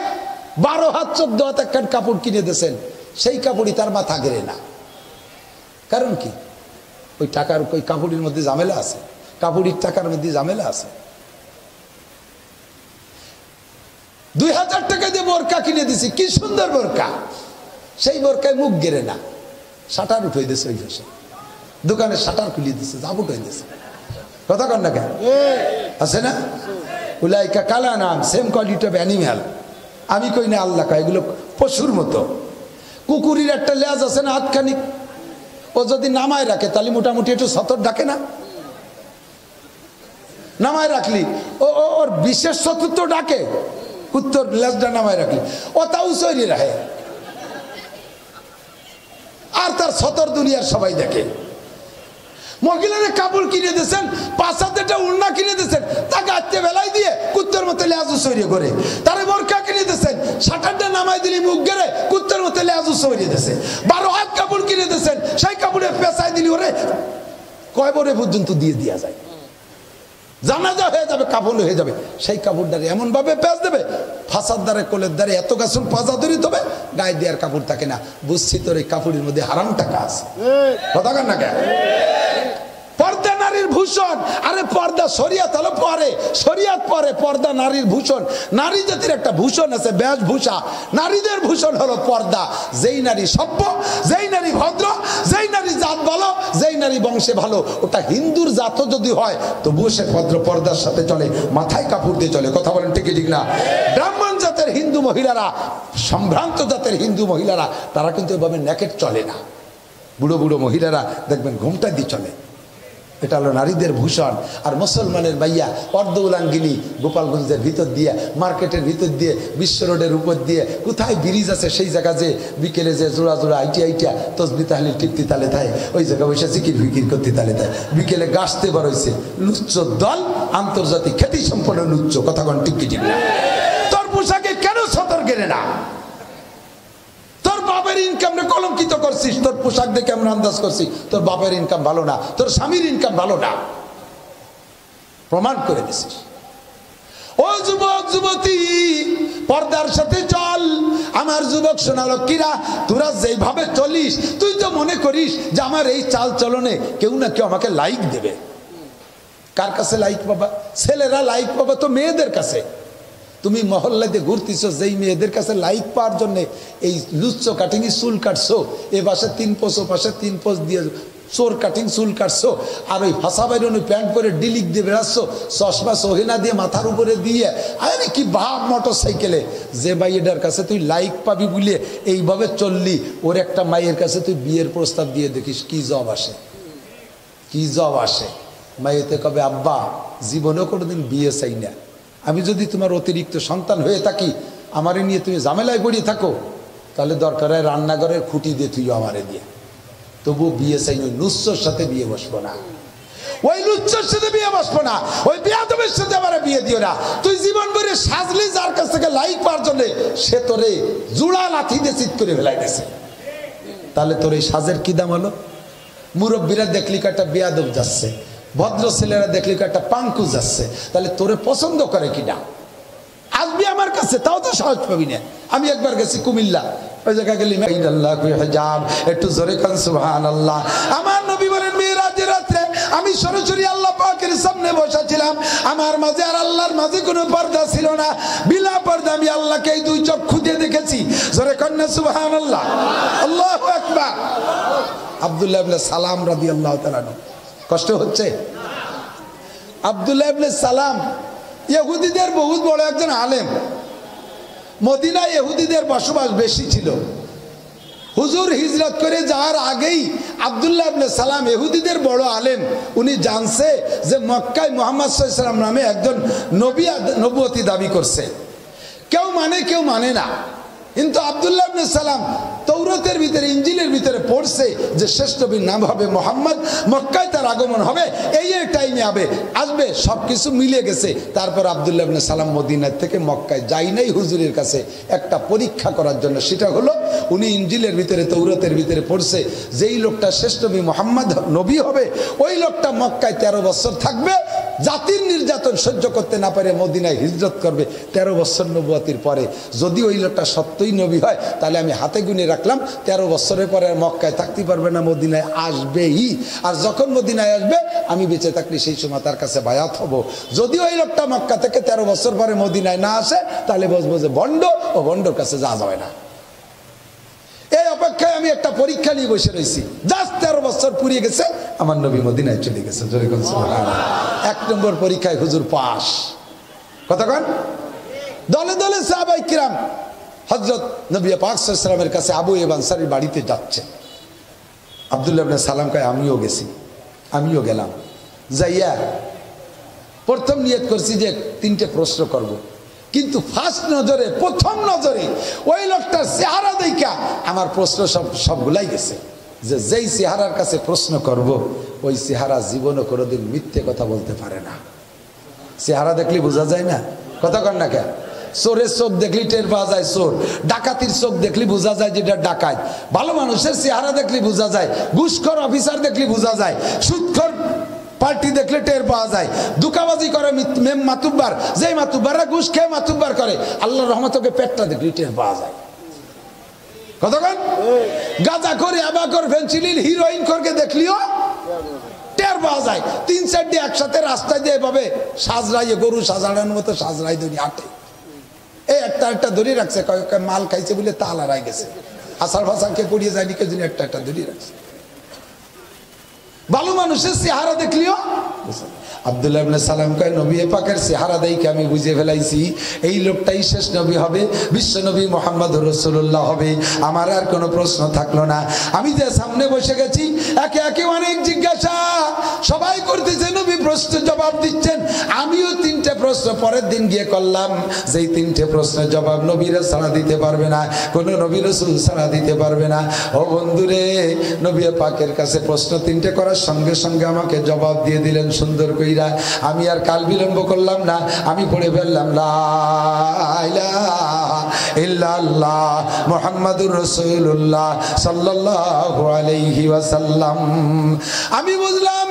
12 হাত 14 হাত একটা কাপড় কিনে দিয়েছেন, সেই কাপড়ই তার মাথা গেড়ে না। কারণ কি? ওই টাকার, ওই কাপড়ের মধ্যে ঝামেলা আছে, কাপড়ের টাকার মধ্যে ঝামেলা আছে। 2000 টাকা দিয়ে বোরকা কিনে দিছি, কি সুন্দর বোরকা, সেই বোরকায় মুখ গেড়ে না, শাটার উঠে দিয়েছে, ওই ভাষা দোকানে শাটার খুলিয়ে দিচ্ছে, জাবুট হয়ে দিয়েছে। কথা কন না কেন? আছে না? উলাইকা কালা নাম, সেম কোয়ালিটি অফ অ্যানিম্যাল। আমি কই না, আল্লাহ কয় এগুলো পশুর মতো। কুকুরের একটা লেজ আছে না হাতখানি, ও যদি নামায় রাখে তাহলে মোটামুটি একটু সতর ডাকে না, নামায় রাখলি ওর বিশেষ সতর তো ডাকে, কুত্তর লেজটা নামায় রাখলি ও তাও সৈরি রাখে, আর তার সতর দুনিয়ার সবাই দেখে। মহিলারা কাপড় কিনে দিয়েছেন, 5,000 উড়না কিনে দিয়েছেন, তাকে আজকে বেলায় দিয়ে কুত্তর মতো লেজু সরিয়ে করে, তারে বোরকা কিনে দিয়েছেন, শাটারটা নামাই দিলি মুখ গেড়ে কুত্তর মতো লেজু সরিয়ে দিয়েছে। 12 হাত কাপড় কিনে দিয়েছেন, সেই কাপড়ে পেঁচাই দিলি ওরে কয় বরে পর্যন্ত দিয়ে দেওয়া যায়, জানাজা হয়ে যাবে, কাপড় হয়ে যাবে, সেই কাপড় দ্বারে এমন ভাবে পেঁচ দেবে, ফাঁসার দ্বারে কোলের দ্বারে এত গাছুন পাজা ধরি তবে গায়ে দেওয়ার কাপড় থাকে না। বুঝছি তোর এই কাপড়ের মধ্যে হারাম টাকা আছে। কথা কন না কেন? পর্দা নারীর ভূষণ, আরে পর্দা শরিয়াত হলো পরে, শরিয়াত পরে, পর্দা নারীর ভূষণ। নারী জাতির একটা ভূষণ আছে, বেশভূষা, নারীদের ভূষণ হলো পর্দা। যেই নারী সভ্য, যেই নারী ভদ্র, যেই নারী জাত ভালো, যেই নারী বংশে ভালো, ওটা হিন্দুর জাতও যদি হয় তবুও সে ভদ্র, পর্দার সাথে চলে, মাথায় কাপড় দিয়ে চলে। কথা বলেন ঠিক ঠিক না? ব্রাহ্মণ জাতের হিন্দু মহিলারা, সম্ভ্রান্ত জাতের হিন্দু মহিলারা, তারা কিন্তু এভাবে নেকেট চলে না। বুড়ো বুড়ো মহিলারা দেখবেন ঘোমটা দিয়ে চলে, এটা হলো নারীদের ভূষণ। আর মুসলমানের ভাইয়া অর্ধ উলাঙ্গিনী গোপালগঞ্জের ভিতর দিয়ে, মার্কেটের ভিতর দিয়ে, বিশ্ব রোডের উপর দিয়ে, কোথায় ব্রিজ আছে সেই জায়গা যে বিকেলে যে জোড়া জোড়া আইটিয়া তসবি তাহলিল টিপতি তালে থাকে, ওই জায়গা বসে জিকির ফিকির করতে তালে থাকে, বিকেলে গাছতে বেরোইছে লুচ্চ দল, আন্তর্জাতিক খ্যাতি সম্পন্ন লুচ্চ। কথা কন ঠিক ঠিক না? তোর পোশাকে কেন সতর গেলে না? তোর বাপের ইনকাম রে কলঙ্কিত করছিস, তোর পোশাক দেখে আমরা আন্দাজ করছি তোর বাপের ইনকাম ভালো না, তোর স্বামীর ইনকাম ভালো না, প্রমাণ করে দিছিস। ও যুবক যুবতী, পর্দার সাথে চল। আমার যুবক সোনালক্ষ্মীরা, তোরা যেভাবে চলিস, তুই তো মনে করিস যে আমার এই চাল চলনে কেউ না কেউ আমাকে লাইক দেবে। কার কাছে লাইক পাবা? ছেলেরা লাইক পাবা তো মেয়েদের কাছে। তুমি মহল্লাতে ঘুরতেছ, যেই মেয়েদের কাছে লাইক পাওয়ার জন্য এই লুচ্চ কাটিং চুল কাটছো, এ পাশে 3 পোষ, ও পাশে 3 পোষ দিয়ে চোর কাটিং চুল কাটছো, আর ওই ভাষা বাইরে প্যান্ট পরে ডিলিক দিয়ে বেড়াচ্ছো, চশমা সহিনা দিয়ে মাথার উপরে দিয়ে, আরে কি ভাব মোটর সাইকেলে, যে মাইয়েটার কাছে তুই লাইক পাবি বলে এইভাবে চললি, ওর একটা মাইয়ের কাছে তুই বিয়ের প্রস্তাব দিয়ে দেখিস কি জব আসে, কি জব আসে। মাইয়েতে কবে, আব্বা জীবনেও কোনোদিন বিয়ে চাই না, আমি যদি তোমার অতিরিক্ত সন্তান হয়ে থাকি, আমারে নিয়ে তুমি ঝামেলায় পড়িয়ে থাকো, তাহলে দরকার হয় রান্নাঘরের খুঁটি দিয়ে তুই আমারে দিয়ে, তবু বিয়ে চাই নই, নুস্যর সাথে বিয়ে বসবো না। ওই লুচ্চার সাথে বিয়ে বসবো না, ওই বেয়াদবের সাথে আমার বিয়ে দিও না। তুই জীবন ভরে সাজলি যার কাছ থেকে লাইক পাওয়ার জন্য, সে তোরে জোড়া লাথি দিয়ে চিৎ করে ফেলাই দিয়েছে। তাহলে তোর এই সাজের কি দাম হলো? মুরব্বীরা দেখলি একটা বেয়াদব যাচ্ছে, ভদ্র ছেলেরা দেখলি একটা পাঙ্কু যাচ্ছে, তাহলে তোরে পছন্দ করে কিনা? আসবি আমার কাছে, তাও তো সহজ পাবি না। আমি একবার গেছি কুমিল্লা, ওই জায়গায় গেলি একটু জোরে কান সুবহানাল্লাহ। আমার নবী বলেন মিরাজের রাতে আমি সরাসরি আল্লাহ পাকের সামনে বসেছিলাম, আমার মাঝে আর আল্লাহর মাঝে কোনো পর্দা ছিল না, বিনা পর্দা আমি আল্লাহকে এই দুই চক্ষু দিয়ে দেখেছি। জোরে কান সুবহানাল্লাহ, আল্লাহু আকবার। আব্দুল্লাহ ইবনে সালাম রাদিয়াল্লাহু তাআলা, কষ্ট হচ্ছে? আব্দুল্লাহ ইবনে সালাম ইহুদিদের বহুত বড় একজন আলেম। মদিনায় ইহুদিদের বসবাস বেশি ছিল। হুজুর হিজরত করে যাওয়ার আগেই আব্দুল্লাহ ইবনে সালাম ইহুদিদের বড় আলেম। উনি জানছে যে মক্কায় মুহাম্মদ সাল্লাল্লাহু আলাইহি ওয়াসাল্লাম নামে একজন নবী নবুয়তি দাবি করছে। কেউ মানে কেউ মানে না, কিন্তু আব্দুল্লাহ ইবনে সালাম তৌরাতের ভিতরে ইনজিলের ভিতরে পড়ছে যে শেষ নবীর নাম হবে মুহাম্মদ, মক্কায় তার আগমন হবে, এই টাইমে আসবে, সবকিছু মিলে গেছে। তারপর আব্দুল্লাহ ইবনে সালাম মদিনা থেকে মক্কায় যাই নাই হুজুরের কাছে একটা পরীক্ষা করার জন্য। সেটা হলো উনি ইনজিলের ভিতরে তৌরাতের ভিতরে পড়ছে যেই লোকটা শেষ নবী মুহাম্মদ নবী হবে, ওই লোকটা মক্কায় 13 বছর থাকবে, জাতির নির্যাতন সহ্য করতে না পারে মদিনায় হিজরত করবে 13 বছর নবুয়তির পরে। যদি ওই লোকটা সত্যই নবী হয়, তাহলে আমি হাতে গুনে রাখলাম 13 বছরের পরে মক্কায় থাকতে পারবে না, মদিনায় আসবেই। আর যখন মদিনায় আসবে আমি বেঁচে থাকলে সেই সময় তার কাছে বায়াত হব। যদি ওই লোকটা মক্কা থেকে 13 বছর পরে মদিনায় না আসে, তাহলে বলবো যে ভণ্ড, ও ভণ্ডর কাছে যাওয়া যাবে না। এই অপেক্ষায় আমি একটা পরীক্ষা নিয়ে বসে রয়েছি। জাস্ট 13 বছর পুরিয়ে গেছে, আমার নবী মদিনায় চলে গেছে। এক নম্বর পরীক্ষায় হুজুর পাস। কতক্ষণ? দলে দলে সাহাবায়ে কিরাম হযরত নবী পাক সাল্লাল্লাহু আলাইহি ওয়াসাল্লামের কাছে আবু আইয়ুব আনসারীর বাড়িতে যাচ্ছে। আব্দুল্লাহ ইবনে সালাম কয় আমিও গেছি, আমিও গেলাম। যাইয়া প্রথম নিয়ত করছি যে 3টে প্রশ্ন করব, কিন্তু ফার্স্ট নজরে, প্রথম নজরে ওই লোকটার চেহারা দেখা আমার প্রশ্ন সবগুলাই গেছে। যেই চেহারার কাছে প্রশ্ন করব, ওই চেহারা জীবনও কোনোদিন মিথ্যে কথা বলতে পারে না। চেহারা দেখলে বোঝা যায় না? কথা কন না কেন? চোরের চোখ দেখলি টের পাওয়া যায় চোর, ডাকাতির চোখ দেখলি বোঝা যায় যেটা ডাকাত, ভালো মানুষের চেহারা দেখলি বোঝা যায়, ঘুষখোর অফিসার দেখলি বোঝা যায়, সুদখোর পার্টি দেখলে টের পাওয়া যায়, দুকাবাজি করে মাতুব্বার, যেই মাতুব্বাররা ঘুষ খেয়ে মাতুব্বার করে, আল্লাহর রহমতকে পেটটা দেখলি টের পাওয়া যায়। কতক্ষণ? গাঁজা করে, আবাকর, ফেন্সিলিন, হিরোইন করকে দেখলিও টের পাওয়া যায়। 3-4 একসাথে রাস্তায় দিয়ে এভাবে সাজরাইয়ে, গরু সাজানোর মতো সাজরাই ধরি হাঁটে। এই একটা ধরে রাখছে, মাল খাইছে বলে তাল হারাই গেছে, আসার ভাষাকে পড়িয়ে যায়নি, কে জন্য একটা ধরে রাখছে। ভালো মানুষের চেহারা দেখলিও। আব্দুল্লাহ ইবনে সালাম কয় নবী পাকের চেহারা দেখে আমি বুঝে ফেলাইছি এই লোকটাই শেষ নবী হবে, বিশ্ব নবী মুহাম্মদুর রাসূলুল্লাহ হবে। আমার আর কোনো প্রশ্ন থাকলো না। আমি যে সামনে বসে গেছি, একে একে অনেক জিজ্ঞাসা সবাই করতেছে, নবী প্রশ্ন জবাব দিচ্ছেন। আমিও 3টে প্রশ্ন পরের দিন গিয়ে করলাম, যেই 3টে প্রশ্নের জবাব নবীরা ছাড়া দিতে পারবে না, কোনো নবী রাসূল ছাড়া দিতে পারবে না। ও বন্ধুরে, নবী পাকের কাছে প্রশ্ন 3টে করার সঙ্গে সঙ্গে আমাকে জবাব দিয়ে দিলেন সুন্দর কইরা। আমি আর কাল বিলম্ব করলাম না, আমি পড়ে ফেললাম লা ইলাহা ইল্লাল্লাহ মুহাম্মাদুর রাসূলুল্লাহ সাল্লাল্লাহু আলাইহি ওয়াসাল্লাম। আমি বুঝলাম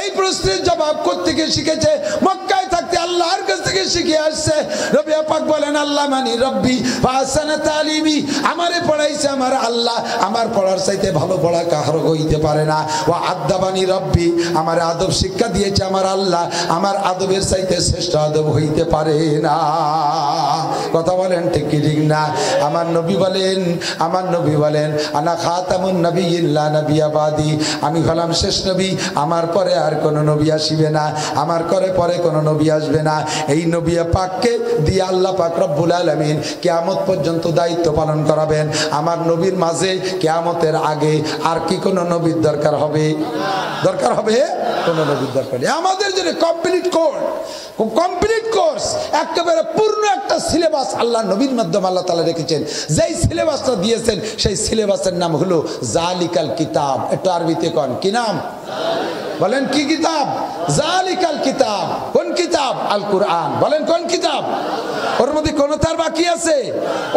এই প্রশ্নের জবাব কোত্থেকে শিখেছে? মক্কায় থাকতে আল্লাহর কাছ থেকে শিখে আসছে। নবী পাক বলেন আল্লাহ মানি রব্বি ফাসানা তালিমি, আমারে পড়াইছে আমার আল্লাহ, আমার পড়ার চাইতে ভালো পড়া কারো হইতে পারে না। ওয়া আদাবানি রব্বি, আমার আদব শিক্ষা দিয়েছে আমার আল্লাহ, আমার আদবের চাইতে শ্রেষ্ঠ আদব হইতে পারে না। কথা বলেন ঠিক কি ঠিক না? আমার নবী বলেন আনা খাতামুন নবিয়্যিন লা নবিয়্যা বাদি, আমি হলাম শেষ নবী, আমার পরে আর কোনো নবী আসবে না, আমার পরে কোনো নবী আসবে না। এই নবী পাককে দিয়ে আল্লাহ পাক রব্বুল আলামিন কিয়ামত পর্যন্ত দায়িত্ব পালন করাবেন। আমার নবীর মাঝে কিয়ামতের আগে আর কি কোনো নবীর দরকার হবে? কোনো নবীর দরকার নেই। আমাদের জন্য কমপ্লিট কোর্স, একেবারে পূর্ণ একটা সিলেবাস আল্লাহ নবীর মাধ্যমে আল্লাহ তাআলা রেখেছেন। যেই সিলেবাসটা দিয়েছেন সেই সিলেবাসের নাম হলো জালিকাল কিতাব। একটু আরবিতে কোন কি নাম? বলেন কি কিতাব? জালিকাল কিতাব। কোন কিতাব? আল কুরআন। বলেন কোন কিতাব? ওর মধ্যে কোন তার বাকি আছে?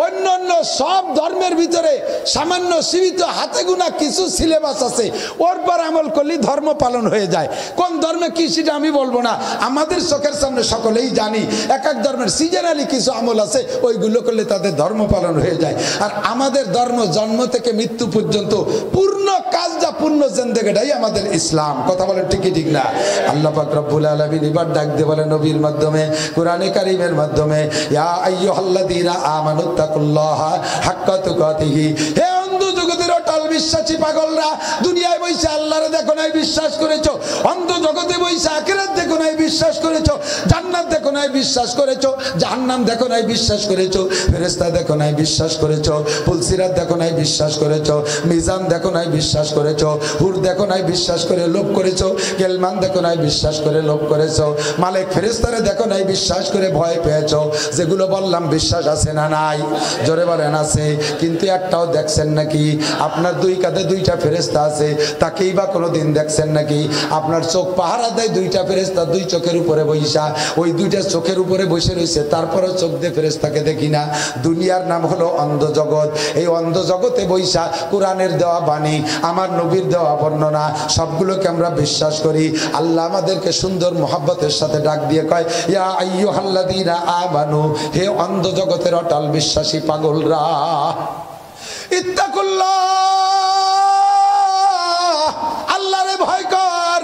অন্যান্য সব ধর্মের ভিতরে সামান্য সীমিত হাতে গোনা কিছু সিলেবাস আছে, ওর পর আমল করলে ধর্ম পালন হয়ে যায়। কোন ধর্মে কি সেটা আমি বলবো না, আমাদের চোখের সামনে সকলেই জানি এক এক ধর্মের সিজনালি কিছু আমল আছে, ওইগুলো করলে তাদের ধর্ম পালন হয়ে যায়। আর আমাদের ধর্ম জন্ম থেকে মৃত্যু পর্যন্ত পূর্ণ কাজটা, পূর্ণ জিন্দেগিটাই আমাদের ইসলাম। কথা বলেন ঠিক ঠিক না? আল্লাহ পাক রব্বুল আলামিন এবার ডাক দিয়ে বলে নবীর মাধ্যমে, কোরআনে কারীমের মাধ্যমে, ইয়া আইয়ুহাল্লাযীনা আমানুত্তাকুল্লাহা হাক্কা তুকাতিহি। হে অন্ধ জগতের অটল বিশ্বাসী পাগলরা, দুনিয়ায় বসে আল্লাহরে দেখো নাই বিশ্বাস করেছো, অন্ধ জগতে বসে আখিরাত দেখো নাই বিশ্বাস করেছো, জান্নাত দেখো নাই বিশ্বাস করেছো, জাহান্নাম দেখো নাই বিশ্বাস করেছো, ফেরেশতা দেখো নাই বিশ্বাস করেছো, পুলসিরাত দেখো নাই বিশ্বাস করেছো, মিজান দেখো নাই বিশ্বাস করেছো, হুর দেখো নাই বিশ্বাস করে লোভ করেছো, কেলমান দেখো নাই বিশ্বাস করে লোভ করেছো, মালিক ফেরেশতারে দেখো নাই বিশ্বাস করে ভয় পেয়েছো। যেগুলো বললাম বিশ্বাস আছে না নাই? জোরে বলেন আছে। কিন্তু একটাও দেখছেন নাকি? আপনার দুই কাঁধে দুইটা ফেরেশতা আছে, তাকেই বা কোনোদিন দেখছেন নাকি? আপনার চোখ পাহারা দেয় দুইটা ফেরেশতা, দুই চোখের উপরে বইসা, ওই দুইটা চোখের উপরে বসে রয়েছে, তারপরেও চোখ দিয়ে ফেরেশতাকে দেখি না। দুনিয়ার নাম হলো অন্ধ জগৎ। এই অন্ধ জগতে বইসা কোরআনের দেওয়া বাণী, আমার নবীর দেওয়া বর্ণনা, সবগুলোকে আমরা বিশ্বাস করি। আল্লাহ আমাদেরকে সুন্দর মোহাব্বতের সাথে ডাক দিয়ে কয়, ইয়া আইয়ুহাল্লাযীনা আমানু, হে অন্ধ জগতের অটল বিশ্বাসী পাগলরা, ইত্তাকুল্লাহ, আল্লাহরে ভয় কর,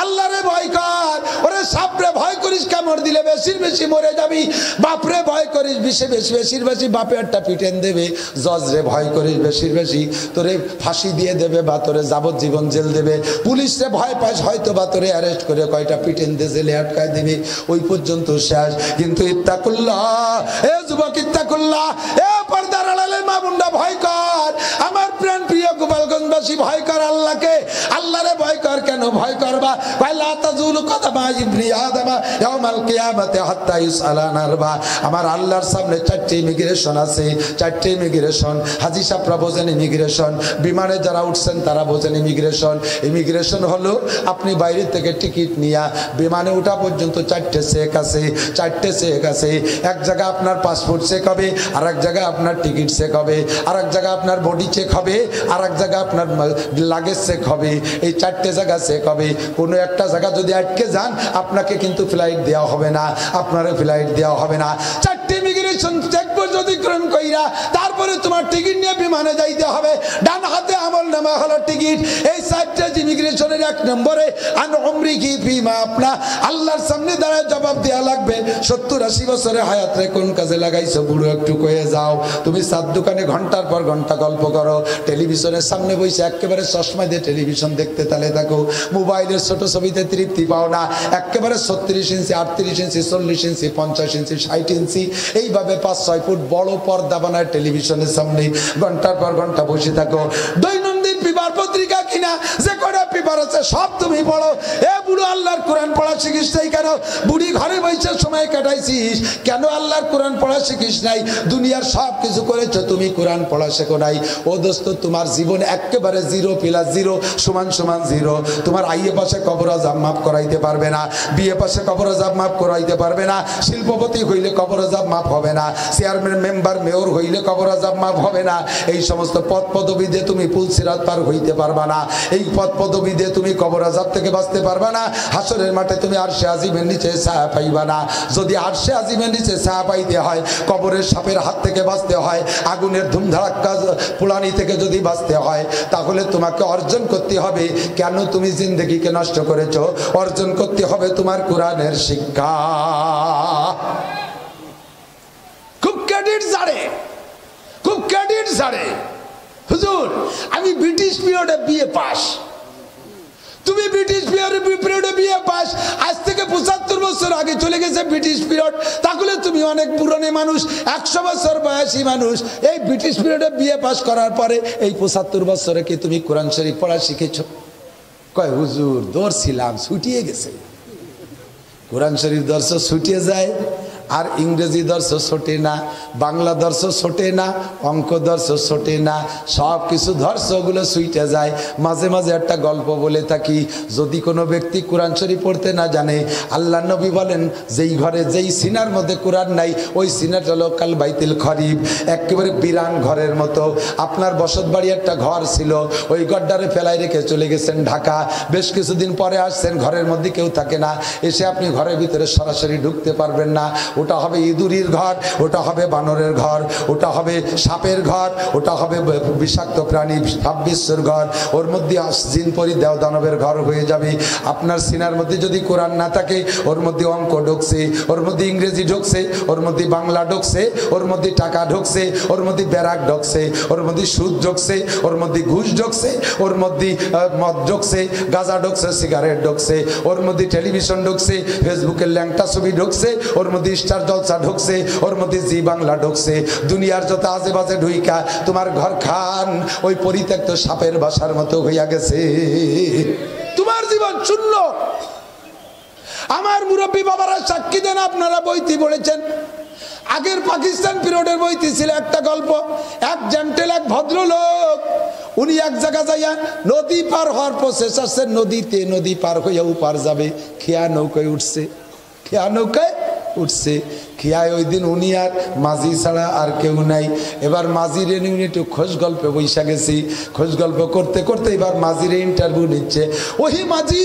আল্লাহরে ভয় কর। ওরে সাপরে ভয় করিস, কামড় দিলে বেশির বেশি মরে যাবি। বাপরে ভয় করিস, বেশির বেশি বাপে একটা পিটেন দেবে। জজরে ভয় করিস, বেশির বেশি তোরে ফাঁসি দিয়ে দেবে বা তোরে যাবজ্জীবন জেল দেবে। পুলিশে ভয় পাস, হয়তো বা তোরে অ্যারেস্ট করে কয়টা পিটেন দিয়ে জেলে আটকায় দেবে, ওই পর্যন্ত শেষ। কিন্তু ইত্তাকুল্লাহ, এ যুবক ইত্তাকুল্লাহ, এ পর্দার আড়ালের মা বোনরা ভয় কর। আমার প্রাণ প্রিয় গোপালগঞ্জবাসী ভয় কর আল্লাহকে। আল্লাহরে ভয় কর। কেন ভয় করবা? লা তাজুলু কদমা ইবনি আদম ইয়াউমাল কিয়ামাতি হাত্তা ইউসআলা আন আরবা। আমার আল্লাহর সামনে চারটি ইমিগ্রেশন আছে, চারটি ইমিগ্রেশন। হাজী সাহেবরা বোঝেন ইমিগ্রেশন, বিমানে যারা উঠছেন তারা বোঝেন ইমিগ্রেশন। ইমিগ্রেশন হলো আপনি বাইরে থেকে টিকিট নিয়ে বিমানে ওঠা পর্যন্ত চারটে চেক আছে, চারটে চেক আছে। এক জায়গায় আপনার পাসপোর্ট চেক হবে, আর এক জায়গায় আপনার টিকিট চেক হবে, আর এক জায়গায় আপনার বডি চেক হবে, আর এক জায়গায় আপনার লাগেজ চেক হবে। এই চারটে জায়গা চেক হবে। কোনো একটা জায়গা যদি আটকে যান, আপনাকে কিন্তু ফ্লাইট দেওয়া হবে না, আপনার ফ্লাইট দেওয়া হবে না। চারটে ইমিগ্রেশন চেকপোস্ট অতিক্রম কইরা তারপরে তোমার টিকিট নিয়ে বিমানে যাইতে হবে। ডান হাতে আমল নামা হলো টিকিট। এই চারটে ইমিগ্রেশনের এক নম্বরে আন উমরিহি ফিমা, আপনা আল্লাহর সামনে দাঁড়ায় জবাব দেওয়া লাগবে। 70-80 বছরের হায়াত রে কোন কাজে লাগাইছো? বুড়ো একটু কয়ে যাও। তুমি চার দোকানে ঘন্টার পর ঘন্টা গল্প করো, টেলিভিশনের সামনে বসে একেবারে চশমা দিয়ে টেলিভিশন দেখতে তালে থাকো, মোবাইলের ছোট ছবিতে তৃপ্তি পাও না, একেবারে 36 ইঞ্চি, 38 ইঞ্চি, 40 ইঞ্চি, 50 ইঞ্চি, 60 ইঞ্চি, এইভাবে 5-6 ফুট বড় পর্দা বানায় টেলিভিশনের সামনে ঘন্টার পর ঘন্টা বসে থাকো। দৈনন্দিন পেপার পত্রিকা কিনা যে কটা পেপার আছে সব তুমি পড়ো। এ বুড়ো, আল্লাহর কোরআন পড়া শিখিস নাই কেন? বুড়ি ঘরে বসে সময় কাটাইছিস কেন? আল্লাহর কোরআন পড়া শিখিস নাই? দুনিয়ার সব কিছু করেছো, তুমি কোরআন পড়া শেখো নাই। ও দোস্ত, তোমার জীবন একেবারে জিরো প্লাস জিরো সমান সমান জিরো। তোমার আইয়ে পাশে কবর আযাব মাফ করাইতে পারবে না, বিয়ে পাশে কবর আযাব মাফ করাইতে পারবে না, শিল্পপতি হইলে কবর আযাব মাফ হবে না, চেয়ারম্যান মেম্বার মেয়র হইলে কবর আযাব মাফ হবে না। এই সমস্ত পদ পদবি দিয়ে তুমি পুলসিরাত পার হইতে পারবা না। এই পদ পদবি দিয়ে তুমি কবর আযাব থেকে বাঁচতে পারবা না। হাসরের মাঠে তুমি আরশে আজিমের নিচে ছায়া পাইবা না। যদি আরশে আজিমের নিচে ছায়া পাইতে হয়, কবরের সাপের হাত থেকে বাঁচতে হয়, আগুনের ধুমধাড়াক্কা পোড়ানি থেকে যদি বাঁচতে হয়, তাহলে তোমাকে অর্জন করতে হবে। কেন তুমি জিন্দেগিকে নষ্ট করেছো? অর্জন করতে হবে তোমার কোরআনের শিক্ষা। খুব ক্রেডিট জানে, খুব ক্রেডিট জানে। হুজুর, আমি ব্রিটিশ পিরিয়ডে বিএ পাস। তুমি ব্রিটিশ পিরিয়ডে বিএ পাস, আজ থেকে 75 বছর আগে চলে গেছে ব্রিটিশ পিরিয়ড। তাহলে তুমি অনেক পুরনো মানুষ, 100 বছর বয়সী মানুষ। এই ব্রিটিশ পিরিয়ডে বিএ পাস করার পরে এই 75 বছরে কি তুমি কোরআন শরীফ পড়া শিখেছো? কয় হুজুর, দৌড়ছিলাম, ছুটিয়ে গেছে। কোরআন শরীফ দর্শ ছুটিয়ে যায়, আর ইংরেজি ধরছো ছোটে না, বাংলা ধরছো ছোটে না, অঙ্ক ধরছো ছোটে না, সব কিছু ধরছো ওগুলো সুইটে যায়। মাঝে মাঝে একটা গল্প বলে থাকি, যদি কোনো ব্যক্তি কোরআন শরীফ পড়তে না জানে, আল্লাহ নবী বলেন যেই ঘরে যেই সিনার মধ্যে কোরআন নাই ওই সিনাটা হলো কাল বাইতুল খরিব, একেবারে বিরান ঘরের মতো। আপনার বসত বাড়ি একটা ঘর ছিল, ওই ঘরটারে ফেলাই রেখে চলে গেছেন ঢাকা, বেশ কিছুদিন পরে আসছেন, ঘরের মধ্যে কেউ থাকে না, এসে আপনি ঘরের ভিতরে সরাসরি ঢুকতে পারবেন না। ওটা হবে ইঁদুরির ঘর, ওটা হবে বানরের ঘর, ওটা হবে সাপের ঘর, ওটা হবে বিষাক্ত প্রাণী সাববিশ্বর ঘর, ওর মধ্যে জিন পরি দেও দানবের ঘর হয়ে যাবে। আপনার সিনার মধ্যে যদি কোরআন না থাকে, ওর মধ্যে অঙ্ক ঢুকছে, ওর মধ্যে ইংরেজি ঢুকছে, ওর মধ্যে বাংলা ঢুকছে, ওর মধ্যে টাকা ঢুকছে, ওর মধ্যে ব্যারাক ঢুকছে, ওর মধ্যে সুদ ঢুকছে, ওর মধ্যে ঘুষ ঢুকছে, ওর মধ্যে মদ ঢুকছে, গাঁজা ঢুকছে, সিগারেট ঢুকছে, ওর মধ্যে টেলিভিশন ঢুকছে, ফেসবুকের ল্যাংটা ছবি ঢুকছে, ওর মধ্যে স্টার জলসা ঢুকছে, ওর মধ্যে জি বাংলা ঢুকছে, দুনিয়ার যত আজে বাজে ঢুইকা তোমার ঘর খান ওই পরিত্যক্ত সাপের বাসার মতো হইয়া গেছে, তোমার জীবন শূন্য। আমার মুরব্বী বাবারা সাক্ষী দেন, আপনারা বইতে পড়েছেন, আগের পাকিস্তান পিরিয়ডের বইতে ছিল একটা গল্প, এক জেন্টেল এক ভদ্রলোক, উনি এক জায়গা যাইয়া নদী পার হওয়ার প্রসেস আসছে, নদীতে নদী পার হইয়া উপার যাবে, খেয়া নৌকায় উঠছে, খেয়া নৌকায় উঠছে, খেয়ায় ওই দিন উনি আর মাঝি ছাড়া আর কেউ নাই। এবার মাঝির উনি একটু খোঁজ গল্পে বৈশা গেছি, খোঁজ গল্প করতে করতে এবার মাঝিরে ইন্টারভিউ নিচ্ছে। ওহে মাঝি,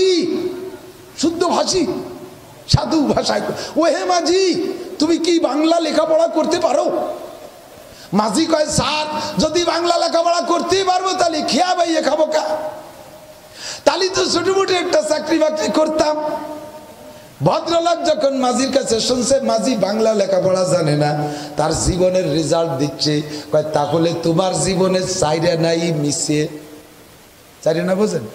শুদ্ধ ভাষী সাধু ভাষায়, ওহে মাঝি তুমি কি বাংলা লেখাপড়া করতে পারো? মাঝি কয় স্যার যদি বাংলা লেখাপড়া করতেই পারবো তাহলে খেয়া বাইয়ে খাবো কা, তাহলে তো ছোট মোটো একটা চাকরি বাকরি করতাম। ভদ্রলোক যখন মাঝির কাছে শুনছে মাঝি বাংলা লেখাপড়া জানে না, তার জীবনের রেজাল্ট দিচ্ছে, কয় তাহলে তোমার জীবনে চাইরে নাই মিশে, চাইরে না বোঝেন,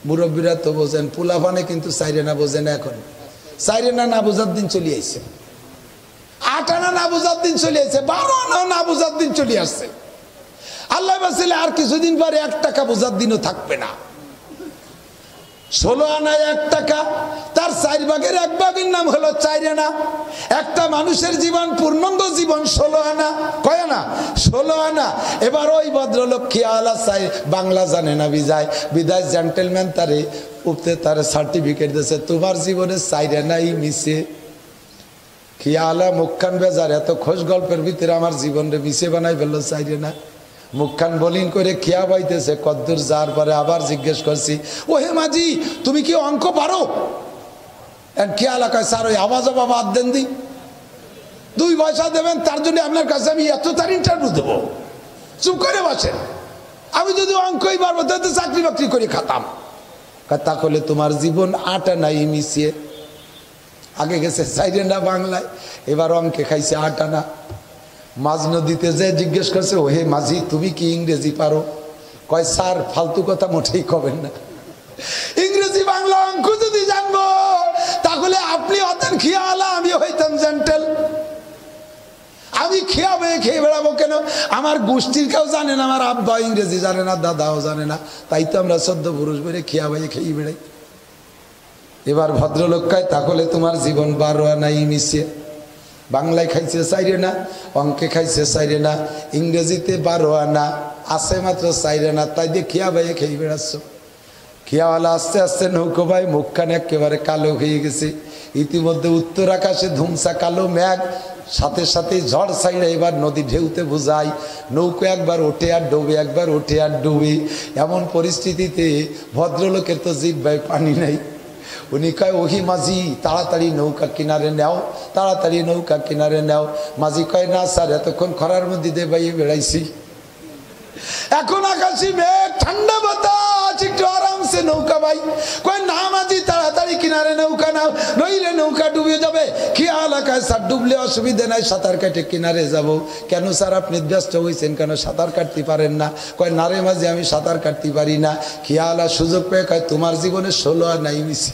মুরব্বীরা তো বোঝেন, পোলাফানে কিন্তু চাইরে না বোঝে না। এখন চাইরে না না বোঝার দিন চলে আসছে, 8 আনা না বোঝার দিন চলে আসছে, 12 আনা না বোঝার দিন চলে আসছে। আল্লাহ বাঁচালে আর কিছুদিন পরে 1 টাকা বোঝার দিনও থাকবে না। 16 আনায় 1 টাকা, তার 4 ভাগের 1 ভাগের নাম হলো 4 আনা। একটা মানুষের জীবন পূর্ণাঙ্গ জীবন 16 আনা, কয় আনা? 16 আনা। এবার ওই ভদ্রলোক খেয়ালা চাই বাংলা জানে না, বিদায় জেন্টেলম্যান তারে উপতে তার সার্টিফিকেট দিয়েছে, তোমার জীবনে 4 আনাই মিশে। খেয়ালা মুখখান বেজার, এত খোঁজ গল্পের ভিতরে আমার জীবনটা মিশে বানাই ফেললো 4 আনা। মুখখান বোলিং করে খেয়া বাইতেছে কদ্দুর, যার পরে আবার জিজ্ঞেস করছি, ও হে মাঝি তুমি কি অঙ্ক পারো? খেয়ালা কয় স্যার ওই আওয়াজ বাদ দেন দি, 2 পয়সা দেবেন তার জন্য আপনার কাছে আমি এত তার ইন্টারভিউ দেবো, চুপ করে বসেন, আমি যদি অঙ্কই পারবো তাহলে চাকরি বাকরি করে খাতাম। তাহলে তোমার জীবন 8 আনাই মিশিয়ে, আগে গেছে 4 আনা বাংলায়, এবার অঙ্কে খাইছে 8 আনা। মাঝ নদীতে যে জিজ্ঞেস করছে, ও হে মাঝি তুমি কি ইংরেজি পারো? কয় স্যার ফালতু কথা মোটেই কবেন না, ইংরেজি বাংলা অঙ্ক যদি জানবো তাহলে আপনি হতেন খেয়ালা, আমি হইতাম জেন্টেল। আমি খেয়ে বেড়াবো কেন? আমার গোষ্ঠীর কেউ জানে না, আমার আব্বা ইংরেজি জানে না, দাদাও জানে না, তাই তো আমরা 14 পুরুষ বেড়ে খেয়ে বেড়াই। এবার ভদ্রলোক কয় তাহলে তোমার জীবন 12 আনাই মিশে, বাংলায় খাইছে 4 আনা, অঙ্কে খাইছে 4 আনা, ইংরেজিতে 12 আনা, আছে মাত্র 4 আনা, তাই দিয়ে খেয়ে বেড়াচ্ছ। খেয়াওয়ালা আস্তে আস্তে নৌকো ভাই মুখখানে একেবারে কালো হয়ে গেছে। ইতিমধ্যে উত্তর আকাশে ধুমসা কালো মেঘ, সাথে সাথে ঝড় ছাইড়া এবার নদী ঢেউতে বোঝায়, নৌকো একবার ওঠে আর ডুবে, একবার ওঠে আর ডুবে। এমন পরিস্থিতিতে ভদ্রলোকের তো জিহ্বায় পানি নাই, উনি কয় ওহি মাঝি তাড়াতাড়ি নৌকা কিনারে নাও, তাড়াতাড়ি নৌকা কিনারে নাও। মাঝি কয় না স্যার এতক্ষণ খরার মধ্যে দিয়ে বাইয়ে বেড়াইছি, এখন আকাশি মেঘ, ঠান্ডা বাতাস, একটু আরামসে নৌকা ভাই। কয় না মাঝি তাড়াতাড়ি কিনারে নৌকা নাও, নইলে নৌকা ডুবে যাবে। খেয়াল আকাশ স্যার ডুবলে অসুবিধা নাই, সাঁতার কাটে কিনারে যাব। কেন স্যার আপনি ব্যস্ত হয়েছেন কেন, সাঁতার কাটতে পারেন না? কয় না রে মাঝি আমি সাঁতার কাটতে পারি না। খেয়ালা সুযোগ পেয়ে কয় তোমার জীবনে 16 আনাই মিশে।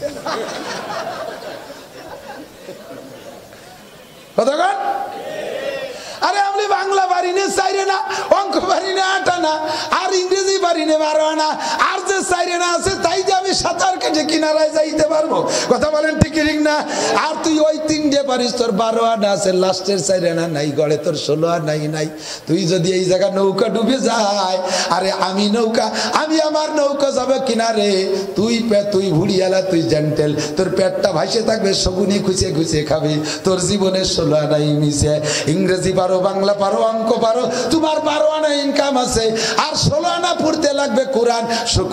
কতক্ষণ? আরে আমি বাংলা পারি না 4 আনা, অঙ্ক পারি না 8 আনা, আর ইংরেজি পারি না 12 আনা, আর যে 4 আনা আছে তাই যে আমি সাঁতার কেটে যে কিনারায় যাইতে পারবো। কথা বলেন ঠিক ঠিক না? আর তুই ওই 3টে পারিস, তোর 12 আনা আছে, লাস্টের 4 আনা নাই, গড়ে তোর 16 আনাই নাই। তুই যদি এই জায়গা নৌকা ডুবে যায়, আরে আমি নৌকা, আমি আমার নৌকা যাবে কিনারে, তুই ভুড়িয়ালা, তুই জেন্টেল, তোর পেটটা ভাসে থাকবে, শগুনি খুঁজে খুঁজে খাবি, তোর জীবনে 16 আনাই মিশে। ইংরেজি পারো, বাংলা পারো, অঙ্ক পারো, তোমার 12 আনা ইনকাম আছে, আর 16 আনা পড়তে লাগবে কোরআন।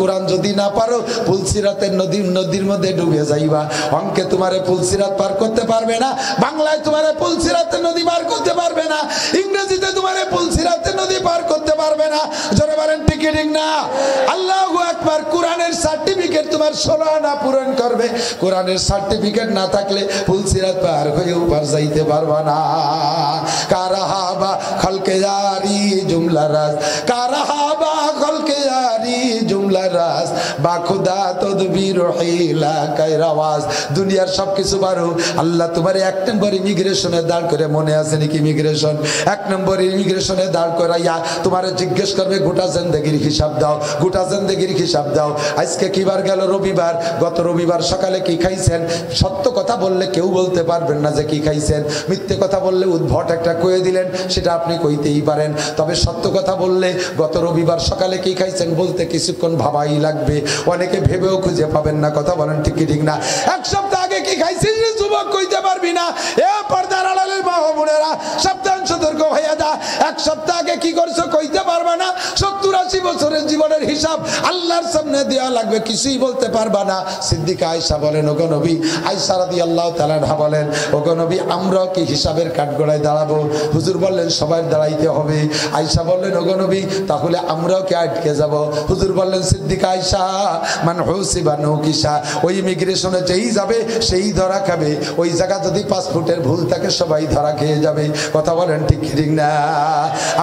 কোরআন যদি না পারো, পুলসিরাতের নদীর মধ্যে ডুবে যাইবা। অঙ্কে তোমারে পুলসিরাত পার করতে পারবে না, বাংলায় তোমারে পুলসিরাতের নদী পার করতে পারবে না, ইংরেজিতে তোমারে পুলসিরাতের নদী পার করতে পারবে না। জোরে বলেন ঠিক ঠিক না? আল্লাহু আকবার। কোরআনের সার্টিফিকেট তোমার 16 আনা পূরণ করবে। কোরআনের সার্টিফিকেট না থাকলে পুলসিরাত পার হয়ে উপর যাইতে পারবা না। কারাহাবা খলকে জারি জুমলা রাজ, কারাহাবা খলকে জারি জুমলা রাজ, বা খুদা তদবির হিলা কায়রাওয়াজ। দুনিয়ার সবকিছু পারো, আল্লাহ তোমার 1 নম্বর ইমিগ্রেশনে দাঁড় করে, মনে আছে নাকি ইমিগ্রেশন? 1 নম্বর ইমিগ্রেশনে দাঁড় করাইয়া তোমার জিজ্ঞেস করবে গোটা জিন্দেগির হিসাব দাও, গোটা জিন্দেগির হিসাব দাও। আজকে কি বার গেল? রবিবার। গত রবিবার সকালে কি খাইছেন? সত্য কথা বললে কেউ বলতে পারবেন না যে কি খাইছেন। মিথ্যে কথা বললে উদ্ভট একটা কয়ে দিলেন, সেটা আপনি কইতেই পারেন। তবে সত্য কথা বললে গত রবিবার সকালে কি খাইছেন বলতে কিছুক্ষণ ভাবাই লাগবে, অনেকে ভেবেও খুঁজে পাবেন না। কথা বলেন ঠিক কি ঠিক না? 1 সপ্তাহ আগে কি খাইছিস যুবক কইতে পারবি না। এ পর্দার আড়ালের মা ও বোনেরা, সাবধান সতর্ক হয়ে যা। 1 সপ্তাহ আগে কি করছো কইতে পারবা না। 70-80 বছরের জীবনের হিসাব আল্লাহর সামনে দেওয়া লাগবে, কিছুই বলতে পারবা না। সিদ্দিকা আয়েশা বলেন, ওগো নবী, আয়েশা রাদিয়াল্লাহু তাআলা আনহা বলেন, ওগো নবী, আমরাও কি হিসাবের কাঠগড়ায় দাঁড়াবো? হুজুর বললেন সবাই দাঁড়াইতে হবে। আয়েশা বললেন, ওগো নবী, তাহলে আমরাও কি আটকে যাব? হুজুর বললেন, সিদ্দিকা আয়েশা, মান হুসিবা নৌকিসা, ওই ইমিগ্রেশনে যেই যাবে সেই ধরা খাবে। ওই জায়গা যদি পাসপোর্টের ভুল থাকে সবাই ধরা খেয়ে যাবে। কথা বলেন ঠিক ঠিক না?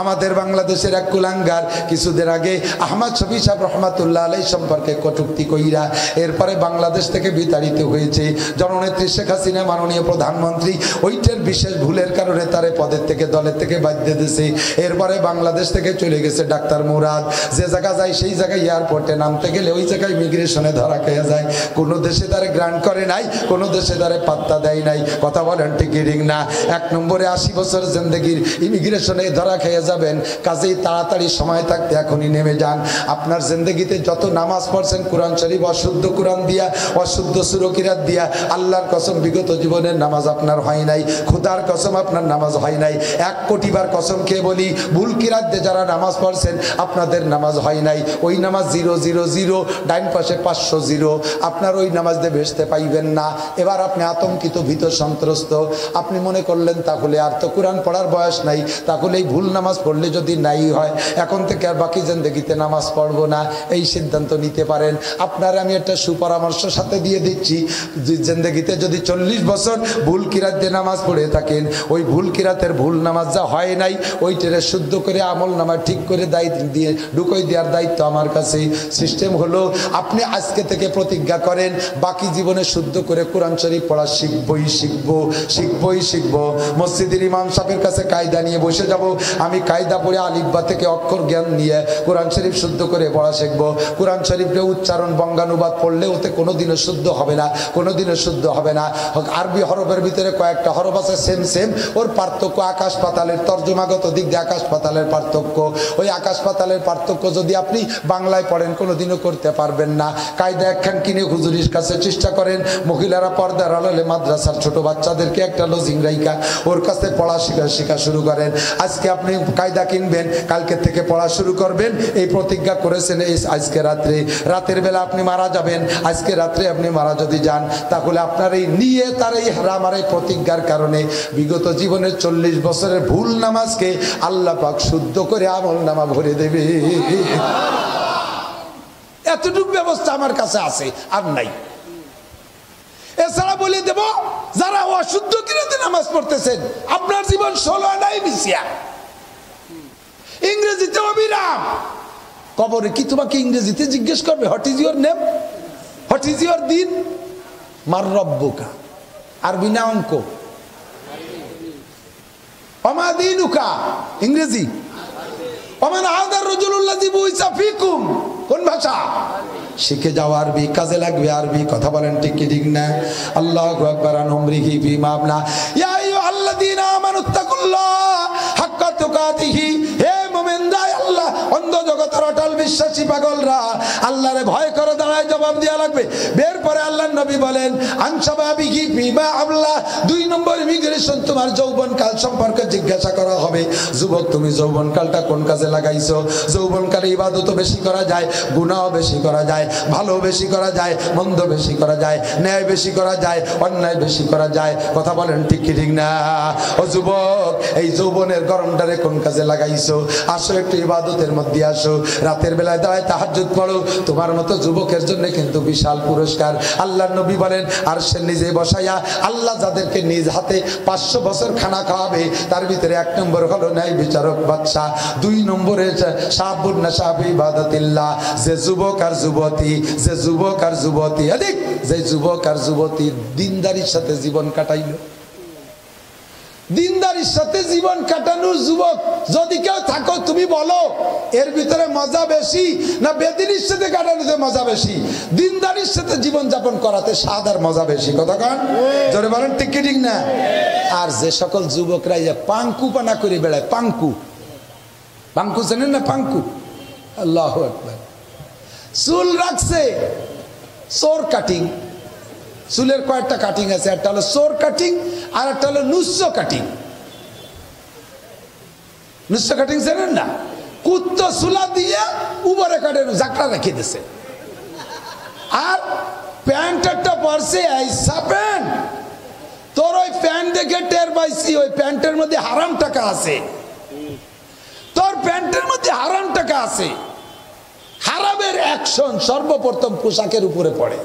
আমাদের বাংলাদেশের এক কুলাঙ্গার কিছুদিন আগে আহমদ শফি সাহেব রহমাতুল্লাহ আলাইহি সম্পর্কে কটূক্তি কইরা এরপরে বাংলাদেশ থেকে বিতাড়িত হয়েছে। জননেত্রী শেখ হাসিনা মাননীয় প্রধানমন্ত্রী ওইটার বিশেষ ভুলের কারণে তারে পদের থেকে দলের থেকে বাদ দিয়ে দিয়েছে। এরপরে বাংলাদেশ থেকে চলে গেছে ডাক্তার মুরাদ। যে জায়গা যায় সেই জায়গায় এয়ারপোর্টে নামতে গেলে ওই জায়গায় ইমিগ্রেশনে ধরা খেয়ে যায়। কোনো দেশে তারে গ্রান্ট করে নাই, কোনো দেশে তারে পাত্তা দেয় নাই। কথা বলেন ঠিক ঠিক না? 1 নম্বরে 80 বছর জিন্দেগির ইমিগ্রেশনে ধরা খেয়ে যাবেন, কাজেই তাড়াতাড়ি সময় থাকতে এখনই নেমে যান। আপনার জিন্দেগিতে যত নামাজ পড়ছেন কোরআন শরীফ অশুদ্ধ কোরআন দিয়া, অশুদ্ধ সুরকিরাত দিয়া, আল্লাহর কসম বিগত জীবনের নামাজ আপনার হয় নাই, খোদার কসম আপনার নামাজ হয় নাই। 1 কোটি বার কসম খেয়ে বলি, ভুল কিরাত দিয়ে যারা নামাজ পড়ছেন আপনাদের নামাজ হয় নাই। ওই নামাজ 000, ডাইন পাশে 500, আপনার ওই নামাজ দিয়ে ভেসতে পাইবেন না। এবার আপনি আতঙ্কিত, ভীত, সন্ত্রস্ত। আপনি মনে করলেন তাহলে আর তো কোরআন পড়ার বয়স নাই, তাহলে এই ভুল নামাজ পড়লে যদি নাই হয়, এখন থেকে আর বাকি জিন্দেগিতে নামাজ পড়বো না, এই সিদ্ধান্ত নিতে পারেন। আপনার আমি একটা সুপরামর্শ সাথে দিয়ে দিচ্ছি, জিন্দেগিতে যদি 40 বছর ভুল কিরাত দিয়ে নামাজ পড়ে থাকেন, ওই ভুল কিরাতের ভুল নামাজ যা হয় নাই ওইটারে শুদ্ধ করে আমল নামা ঠিক করে দায়িত্ব দিয়ে ঢুকই দেওয়ার দায়িত্ব আমার কাছে। সিস্টেম হলো, আপনি আজকে থেকে প্রতিজ্ঞা করেন বাকি জীবনে শুদ্ধ করে কোরআন শরীফ পড়া শিখবই। মসজিদের ইমাম সাহেবের কাছে কায়দা নিয়ে বসে যাব, আমি কায়দা পড়ে আলিফবা থেকে অক্ষর জ্ঞান নিয়ে কোরআন শরীফ শুদ্ধ করে পড়া শিখবো। কোরআন শরীফে উচ্চারণ বঙ্গানুবাদ পড়লে ওতে কোনোদিনও শুদ্ধ হবে না, কোনোদিনও শুদ্ধ হবে না। আরবি হরফের ভিতরে কয়েকটা হরফ আছে সেম, ওর পার্থক্য আকাশ পাতালের, তর্জমাগত দিক দিয়ে আকাশ পাতালের পার্থক্য। ওই আকাশ পাতালের পার্থক্য যদি আপনি বাংলায় পড়েন কোনোদিনও করতে পারবেন না। কায়দা একখান কিনে হুজুরির কাছে চেষ্টা করেন। মহিলারা পর্দার আড়ালে মাদ্রাসার ছোট বাচ্চাদেরকে একটা লজিং রাইকা ওর কাছে পড়া শেখা শুরু করেন। আজকে আপনি কায়দা কিনবেন, কালকে থেকে পড়া শুরু করবেন। এই প্রতিজ্ঞা করেছেন আজকে রাতের বেলা আপনি মারা যাবেন। আজকে রাত্রে আপনি মারা যদি যান, তাহলে আপনার এই নিয়ে তার এই হারাম আর এই প্রতিজ্ঞার কারণে বিগত জীবনের 40 বছরের ভুল নামাজকে আল্লাহ পাক শুদ্ধ করে আমল নামা ভরে দেবে। এতটুকু ব্যবস্থা আমার কাছে আছে, আর নাই। এছাড়া বলে দেব, যারা অশুদ্ধ কিরাতে নামাজ পড়তেছেন আপনার জীবন 16 আনাই মিশিয়া, ইংরেজিতে অবিরাম। কবরে কি তোমাকে ইংরেজিতে জিজ্ঞেস করবে, what is your name, what is your দিন, মার রব্বুকা, আরবি না অঙ্ক, ওমা দিনুকা ইংরেজি, ওমান হাদার রাজুলুল্লাযী বুইসা ফিকুম, কোন ভাষা, শিখে যাও আরবি, কাজে লাগবে আরবি। কথা বলেন ঠিক কি ঠিক না? আল্লাহু আকবার। আনমরিহি ফিমা আবনা ইয়া আইয়ুহাল্লাযীনা আমানুত্তাকুল্লাহ হাক্কা তুকাতিহি। হে মুমিনরা, আল্লাহ অন্ধ জগতের অটল বিশ্বাসী পাগলরা, আল্লাহরে ভয় করে দাঁড়ায় জবাব দেওয়া লাগবে। বের পরে আল্লাহর নবী বলেন আনসাবাবিহি ফিমা আবলা। 2 নম্বর ইমিগ্রেশন, তোমার যৌবনকাল সম্পর্কে জিজ্ঞাসা করা হবে। যুবক, তুমি যৌবনকালটা কোন কাজে লাগাইছো? যৌবনকালে ইবাদতও বেশি করা যায়, গুনাহও বেশি করা যায়, ভালো বেশি করা যায়, মন্দ বেশি করা যায়, ন্যায় বেশি করা যায়, অন্যায় বেশি করা যায়। কথা বলেন ঠিক কি ঠিক না? ও যুবক, এই যৌবনের গরমটারে কোন কাজে লাগাইছো? আসো একটু ইবাদতের মধ্যে আসো, রাতের বেলায় দাঁড়ায় তাহাজ্জুদ পড়ো। তোমার মতো যুবকের জন্য কিন্তু বিশাল পুরস্কার। আল্লাহর নবী বলেন আরশের নিজে বসাইয়া আল্লাহ যাদেরকে নিজ হাতে 500 বছর খানা খাওয়াবে, তার ভিতরে 1 নম্বর হলো ন্যায় বিচারক বাদশাহ, 2 নম্বরে শাবুন নাশা ফি ইবাদাতিল্লাহ। যে যুবক আর যুবতী, যে যুবক আর যুবতী, এদিক যে যুবক আর যুবতী দিনদারির সাথে জীবন কাটাইল, দিনদারির সাথে জীবন কাটানোর যুবক যদি কেউ থাকো, তুমি বলো এর ভিতরে মজা বেশি না বেদিনীর সাথে কাটানোতে মজা বেশি? দিনদারির সাথে জীবন যাপন করাতে স্বাদ আর মজা বেশি। কথা কান জোরে বলেন ঠিক কি ঠিক না? আর যে সকল যুবকরা পাঙ্কু পানা করে বেড়ায়, পাঙ্কু, পাঙ্কু জানেন না? পাঙ্কু, আল্লাহু আকবার। চুল রাখছে চোর কাটিং, চুলের কয়েকটা কাটিং আছে, একটা হলো চোর কাটিং আর একটা হলো নুস্য কাটিং। নুস্য কাটিং জানেন না? কুত্তো চুলা দিয়ে উপরে কাটে জাকড়া রেখে দিছে, আর প্যান্ট একটা পরছে আইসা প্যান্ট। তোর ওই প্যান্ট দেখে টের পাইছি ওই প্যান্টের মধ্যে হারাম টাকা আছে, তোর প্যান্টের মধ্যে হারাম টাকা আছে। হারামের অ্যাকশন সর্বপ্রথম পোশাকের উপরে পড়ে,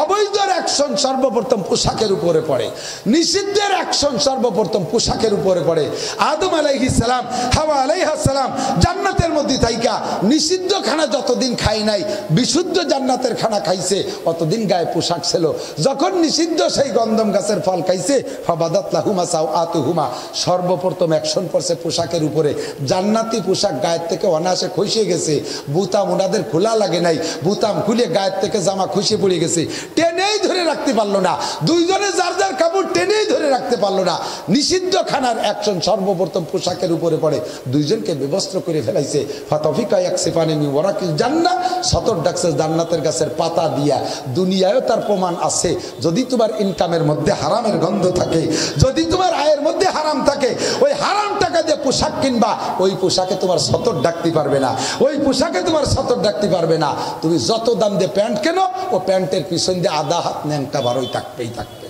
অবৈধের অ্যাকশন সর্বপ্রথম পোশাকের উপরে পড়ে, নিষিদ্ধের অ্যাকশন সর্বপ্রথম পোশাকের উপরে পড়ে। আদম আলাইহিস সালাম, হাওয়া আলাইহিস সালাম জান্নাতের মধ্যে থাইকা নিষিদ্ধ খানা যতদিন খাই নাই, বিশুদ্ধ জান্নাতের খানা খাইছে, অতদিন গায়ে পোশাক ছিল। যখন নিষিদ্ধ সেই গন্ধম গাছের ফল খাইছে, ফাবাদাত লাহুমা সাওআতুহুমা, সর্বপ্রথম অ্যাকশন পড়ছে পোশাকের উপরে। জান্নাতি পোশাক গায়ের থেকে অনায়াসে খসে গেছে, বুতাম ওনাদের খোলা লাগে নাই, বুতাম খুলে গায়ের থেকে জামা খসে পড়ে গেছে, টেনেই ধরে রাখতে পারলো না, দুইজনে যার যার কাপড় টেনেই ধরে রাখতে পারলো না। নিষিদ্ধ খানার অ্যাকশন সর্বপ্রথম পোশাকের উপরে পড়ে, দুইজনকে বিবস্ত্র করে ফেলাইছে। ফাতাফিকা ইয়াকসিফানি মিন ওয়ারাকিল জান্নাহ, সতর ডাকছে জান্নাতের গাছের পাতা দিয়া। দুনিয়ায়ও তার প্রমাণ আছে, যদি তোমার ইনকামের মধ্যে হারামের গন্ধ থাকে, যদি তোমার আয়ের মধ্যে হারাম থাকে, ওই হারাম টাকা দিয়ে পোশাক কিনবা, ওই পোশাকে তোমার সতর ডাকতে পারবে না, ওই পোশাকে তোমার সতর ডাকতে পারবে না। তুমি যত দাম দিয়ে প্যান্ট কেনো, ও প্যান্টের পিছন দিয়ে আধা হাত ন্যাংটা বারোই থাকবেই থাকবে।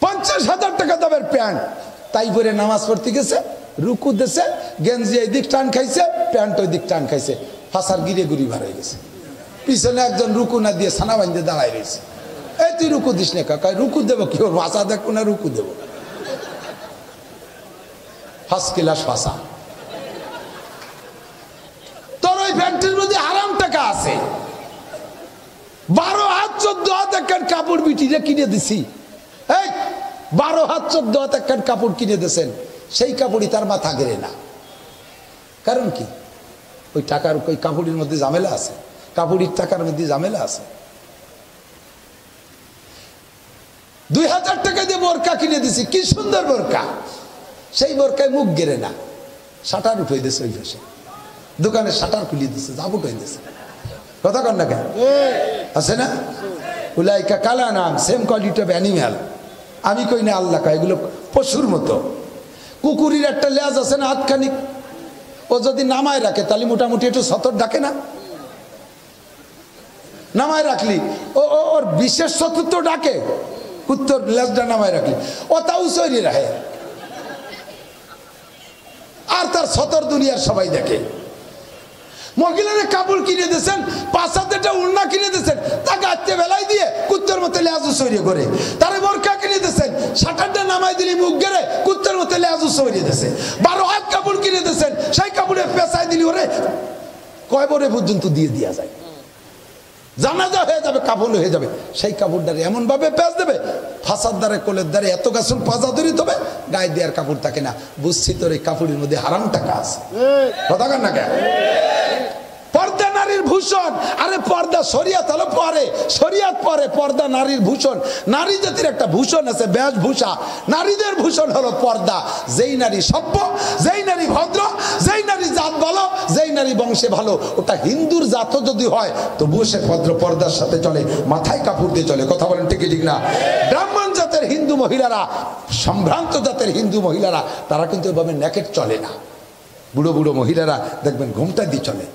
50,000 টাকা দামের প্যান্ট, তাই পরে নামাজ পড়তে গেছে, রুকু দেশে গেঞ্জি এই দিক টান খাইছে, প্যান্ট ওই দিক টান খাইছে, ফাঁসার গিরে গুড়ি বার হয়ে গেছে। পিছনে একজন রুকু না দিয়ে ছানা বান্ধে দাঁড়ায় রয়েছে, এই তুই রুকু দিস না কাকা, রুকু দেবো কি ওর ভাষা দেখবো না, রুকু দেবো, ফাঁস কিলাস ফাঁসা। তোর ওই প্যান্টের মধ্যে হারাম টাকা আছে। 12 হাত 14 হাত একটা কাপড় বিটিরে কিনে দিছি, এই 12 হাত 14 হাত একটা কাপড় কিনে দিয়েছেন, সেই কাপড়ই তার মাথা গেড়ে না। কারণ কি? ওই টাকার ওই কাপড়ের মধ্যে ঝামেলা আছে, কাপড়ের টাকার মধ্যে ঝামেলা আছে। 2000 টাকা দিয়ে বোরকা কিনে দিছি, কি সুন্দর বোরকা, সেই বোরকায় মুখ গেড়ে না, শাটার উঠে দিয়েছে, ওই ভাষা দোকানে শাটার খুলিয়ে দিচ্ছে, জাবুট হয়ে দিচ্ছে। কথা কন না কেন? আছে না? উলাইকা কালা নাম, সেম কোয়ালিটি অফ অ্যানিম্যাল। আমি কই না, আল্লাহ কয় এগুলো পশুর মতো। কুকুরের একটা লেজ আছে না হাতখানিক, ও যদি নামায় রাখে তাহলে মোটামুটি একটু সতর ডাকে না, নামায় রাখলি ওর বিশেষ সতর তো ডাকে, কুত্তর লেজটা নামায় রাখলি ও তাও সরি রাখে, আর তার সতর দুনিয়ার সবাই দেখে। মহিলারা কাপড় কিনে দিয়েছেন, 5,000 উড়না কিনে দিয়েছেন, তাকে আত্মে বেলায় দিয়ে কুত্তের মতো লেজু সরিয়ে করে, তারা বোরকা কিনে দিয়েছেন, শাটারটা নামাই দিলে মুখ গেড়ে কুত্তের মতো লেজু সরিয়ে দিয়েছে। 12 হাত কাপড় কিনে দিয়েছেন, সেই কাপড়ে পেঁচাই দিলি ওরে কয় বরে পর্যন্ত দিয়ে দেওয়া যায়, জানাজা হয়ে যাবে, কাপড় হয়ে যাবে, সেই কাপড় দ্বারে এমন ভাবে পেঁচ দেবে, ফাঁসার দ্বারে কোলের দ্বারে এত গাছুন পাজা ধরি তবে গায়ে দেওয়ার কাপড় থাকে না। বুঝছি তোর এই কাপড়ের মধ্যে হারাম টাকা আছে। কথা কন না কেন? পর্দা ভূষণ। আরে পর্দা শরিয়াত হলো পরে, শরিয়াত পরে, পর্দা নারীর ভূষণ। নারী জাতির একটা ভূষণ আছে, বেশভূষা। নারীদের ভূষণ হলো পর্দা। যেই নারী সভ্য, যেই নারী ভদ্র, যেই নারী জাত ভালো, যেই নারী বংশে ভালো, ওটা হিন্দুর জাতও যদি হয় তবুও সে ভদ্র, পর্দার সাথে চলে, মাথায় কাপড় দিয়ে চলে। কথা বলেন ঠিক ঠিক না? ব্রাহ্মণ জাতের হিন্দু মহিলারা, সম্ভ্রান্ত জাতের হিন্দু মহিলারা, তারা কিন্তু এভাবে নেকেট চলে না। বুড়ো বুড়ো মহিলারা দেখবেন ঘোমটা দিয়ে চলে।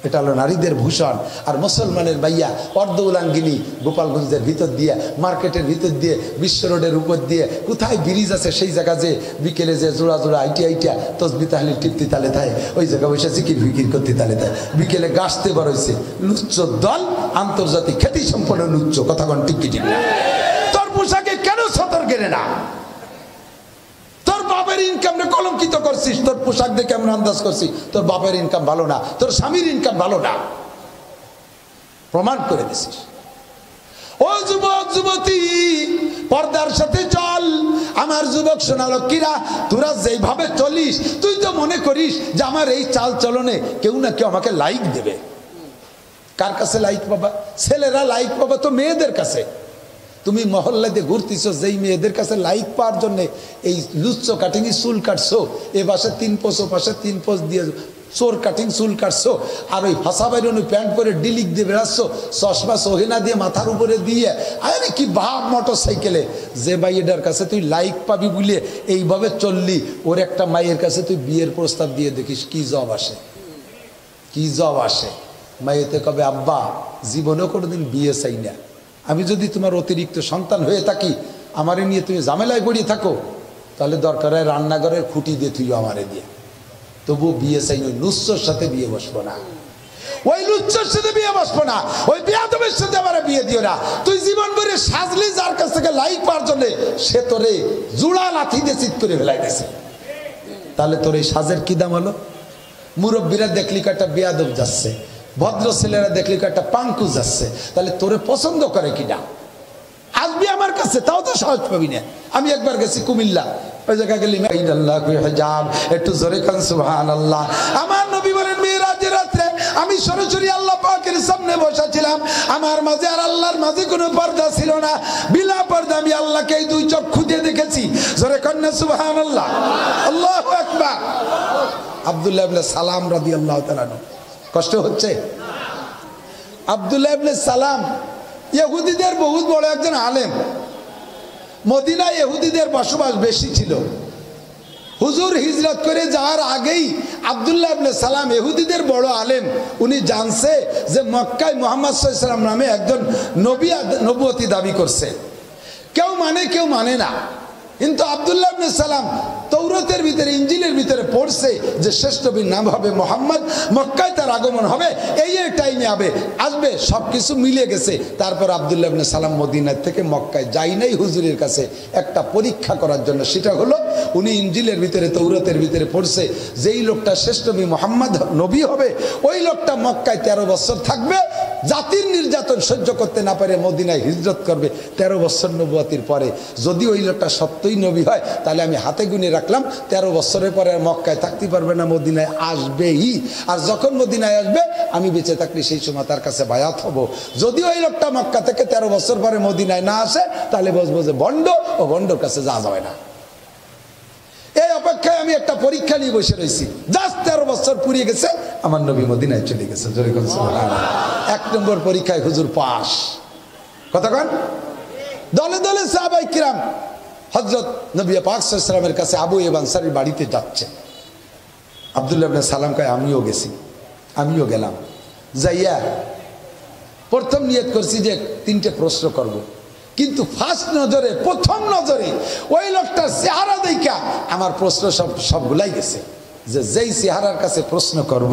এটা হলো নারীদের ভূষণ। আর মুসলমানের ভাইয়া অর্ধ উলাঙ্গিনী গোপালগঞ্জের ভিতর দিয়ে, মার্কেটের ভিতর দিয়ে, বিশ্ব রোডের উপর দিয়ে, কোথায় ব্রিজ আছে সেই জায়গা যে বিকেলে যে জোড়া জোড়া আইটিয়া তসবি তাহলে টিপতি তালে থাকে, ওই জায়গা বসে জিকির ফিকির করতে তালে থাকে। বিকেলে গাছতে বার হয়েছে লুচ্চ দল, আন্তর্জাতিক খ্যাতি সম্পন্ন লুচ্চ। কথা কন ঠিক ঠিক না? তোর পোশাকে কেন সতর্ক কেনে না? তোর বাপের ইনকাম কলঙ্কিত করছিস, তোর পোশাক দেখে আমরা আন্দাজ করছি তোর বাপের ইনকাম ভালো না, তোর স্বামীর ইনকাম ভালো না, প্রমাণ করে দিছিস। ও যুবক যুবতী, পর্দার সাথে চল। আমার যুবক সোনা লক্ষ্মীরা, তোরা যেইভাবে চলিস, তুই তো মনে করিস যে আমার এই চাল চলনে কেউ না কেউ আমাকে লাইক দেবে। কার কাছে লাইক পাবা? ছেলেরা লাইক পাবা তো মেয়েদের কাছে। তুমি মহল্লাতে ঘুরতেছো, যেই মেয়েদের কাছে লাইক পাওয়ার জন্য এই লুচ্চ কাটিং চুল কাটছো, এ পাশে 3 পোষ, ও পাশে 3 পোষ দিয়ে চোর কাটিং চুল কাটছো, আর ওই ভাষা বাইরে প্যান্ট পরে ডিলিক দিয়ে বেড়াচ্ছ, চশমা সহিনা দিয়ে মাথার উপরে দিয়ে, আরে কি ভাব মোটর সাইকেলে। যে মাইয়েটার কাছে তুই লাইক পাবি বলে এইভাবে চললি, ওর একটা মাইয়ের কাছে তুই বিয়ের প্রস্তাব দিয়ে দেখিস কি জব আসে, কি জব আসে। মাইয়েতে কবে, আব্বা জীবনেও কোনোদিন বিয়ে চাই না, আমি যদি তোমার অতিরিক্ত সন্তান হয়ে থাকি, আমারে নিয়ে তুমি ঝামেলায় পড়িয়ে থাকো, তাহলে দরকার হয় রান্নাঘরের খুঁটি দিয়ে তুই আমারে দিয়ে, তবু বিয়ে চাই। ওই লুচ্চর সাথে বিয়ে বসবো না, ওই লুচ্চর সাথে বিয়ে বসবো না, ওই বেয়াদবের সাথে আমার বিয়ে দিও না। তুই জীবন ভরে সাজলি যার কাছ থেকে লাইক পাওয়ার জন্য, সে তোরে জুড়া লাথি দিয়ে চিৎ করে ফেলাই দিয়েছে, তাহলে তোর এই সাজের কি দাম হলো? মুরব্বীরা দেখলি একটা বেয়াদব যাচ্ছে, ভদ্র ছেলেরা দেখলি একটা পাঙ্কু যাচ্ছে, তাহলে তোরে পছন্দ করে কিনা? আসবি আমার কাছে, তাও তো সহজ পাবি না। আমি একবার গেছি কুমিল্লা, ওই জায়গা গেলি একটু জোরে কান সুবহানাল্লাহ। আমার নবী বলেন মেরাজের রাতে আমি সরাসরি আল্লাহ পাকের সামনে বসেছিলাম, আমার মাঝে আর আল্লাহর মাঝে কোনো পর্দা ছিল না, বিনা পর্দা আমি আল্লাহকে এই 2 চক্ষু দিয়ে দেখেছি। জোরে কান সুবহানাল্লাহ, আল্লাহু আকবার। আব্দুল্লাহ ইবনে সালাম রাদিয়াল্লাহু তাআলা, কষ্ট হচ্ছে? আব্দুল্লাহ ইবনে সালাম ইহুদিদের বহুত বড় একজন আলেম। মদিনায় ইহুদিদের বসবাস বেশি ছিল। হুজুর হিজরত করে যাওয়ার আগেই আব্দুল্লাহ ইবনে সালাম ইহুদিদের বড় আলেম। উনি জানছে যে মক্কায় মুহাম্মদ সাল্লাল্লাহু আলাইহি ওয়াসাল্লাম নামে একজন নবী নবুয়তি দাবি করছে। কেউ মানে কেউ মানে না, কিন্তু আব্দুল্লাহ ইবনে সালাম তৌরাতের ভিতরে, ইনজিলের ভিতরে পড়ছে যে শ্রেষ্ঠ নবীর নাম হবে মুহাম্মদ, মক্কায় তার আগমন হবে, এই টাইমে আসবে, সবকিছু মিলে গেছে। তারপর আব্দুল্লাহ ইবনে সালাম মদিনা থেকে মক্কায় যাই নাই হুজুরের কাছে একটা পরীক্ষা করার জন্য। সেটা হলো উনি ইনজিলের ভিতরে, তৌরাতের ভিতরে পড়ছে যেই লোকটা শ্রেষ্ঠ নবী মুহাম্মদ নবী হবে, ওই লোকটা মক্কায় 13 বছর থাকবে, জাতির নির্যাতন সহ্য করতে না পারে মদিনায় হিজরত করবে 13 বছর নবুয়তির পরে। যদি ওই লোকটা সত্যই নবী হয়, তাহলে আমি হাতে গুনে রাখলাম 13 বছরের পরে মক্কায় থাকতে পারবে না, মদিনায় আসবেই। আর যখন মদিনায় আসবে আমি বেঁচে থাকলে সেই সময় তার কাছে বায়াত হব। যদি ওই লোকটা মক্কা থেকে 13 বছর পরে মদিনায় না আসে, তাহলে বুঝবো যে ভণ্ড, ও ভণ্ডর কাছে যাওয়া যাবে না। এই অপেক্ষায় আমি একটা পরীক্ষা নিয়ে বসে রয়েছি। জাস্ট 13 বছর পুরিয়ে গেছে, আমার নবী মদিনায় চলে গেছে। 1 নম্বর পরীক্ষায় হুজুর পাস। কতক্ষণ দলে দলে সাহাবায়ে কিরাম হযরত নবী পাক সাল্লাল্লাহু আলাইহি ওয়াসাল্লামের কাছে আবু আইয়ুব আনসারীর বাড়িতে যাচ্ছে। আব্দুল্লাহ ইবনে সালাম কয় আমিও গেছি, আমিও গেলাম। যাইয়া প্রথম নিয়ত করছি যে 3টে প্রশ্ন করব, কিন্তু ফার্স্ট নজরে, প্রথম নজরে ওই লোকটার চেহারা দেখা আমার প্রশ্ন সবগুলাই গেছে। যেই চেহারার কাছে প্রশ্ন করব,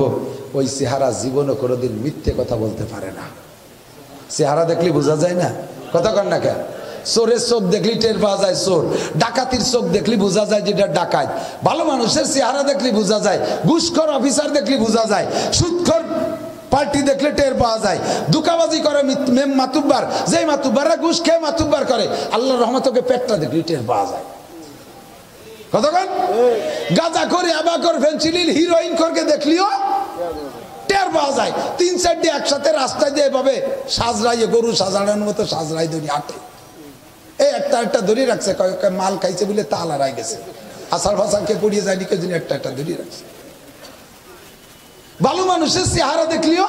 ওই চেহারা জীবনও কোনোদিন মিথ্যে কথা বলতে পারে না। চেহারা দেখলে বোঝা যায় না? কথা কন না কেন? চোরের চোখ দেখলি টের পাওয়া যায় চোর, ডাকাতির চোখ দেখলি বোঝা যায় যেটা ডাকাত, ভালো মানুষের চেহারা দেখলি বোঝা যায়, ঘুষখোর অফিসার দেখলি বোঝা যায়, সুদখোর পার্টি দেখলে টের পাওয়া যায়, দুকাবাজি করে মাতুব্বার, যেই মাতুব্বাররা ঘুষ খেয়ে মাতুব্বার করে, আল্লাহর রহমতকে পেটটা দেখলি টের পাওয়া যায়। কতক্ষণ গাঁজা করে, আবাকর, ফেন্সিলিল, হিরোইন করকে দেখলিও টের পাওয়া যায় 3-4টি একসাথে রাস্তায় দিয়ে এভাবে সাজরাইয়ে গরু সাজানোর মতো সাজরাই ধরি হাঁটে। এই একটা ধরে রাখছে, মাল খাইছে বলে তাল হারাই গেছে, আষাঢ় ভাষাকে পড়িয়ে যায়নি কে জন্য একটা ধরে রাখছে। ভালো মানুষের চেহারা দেখলিও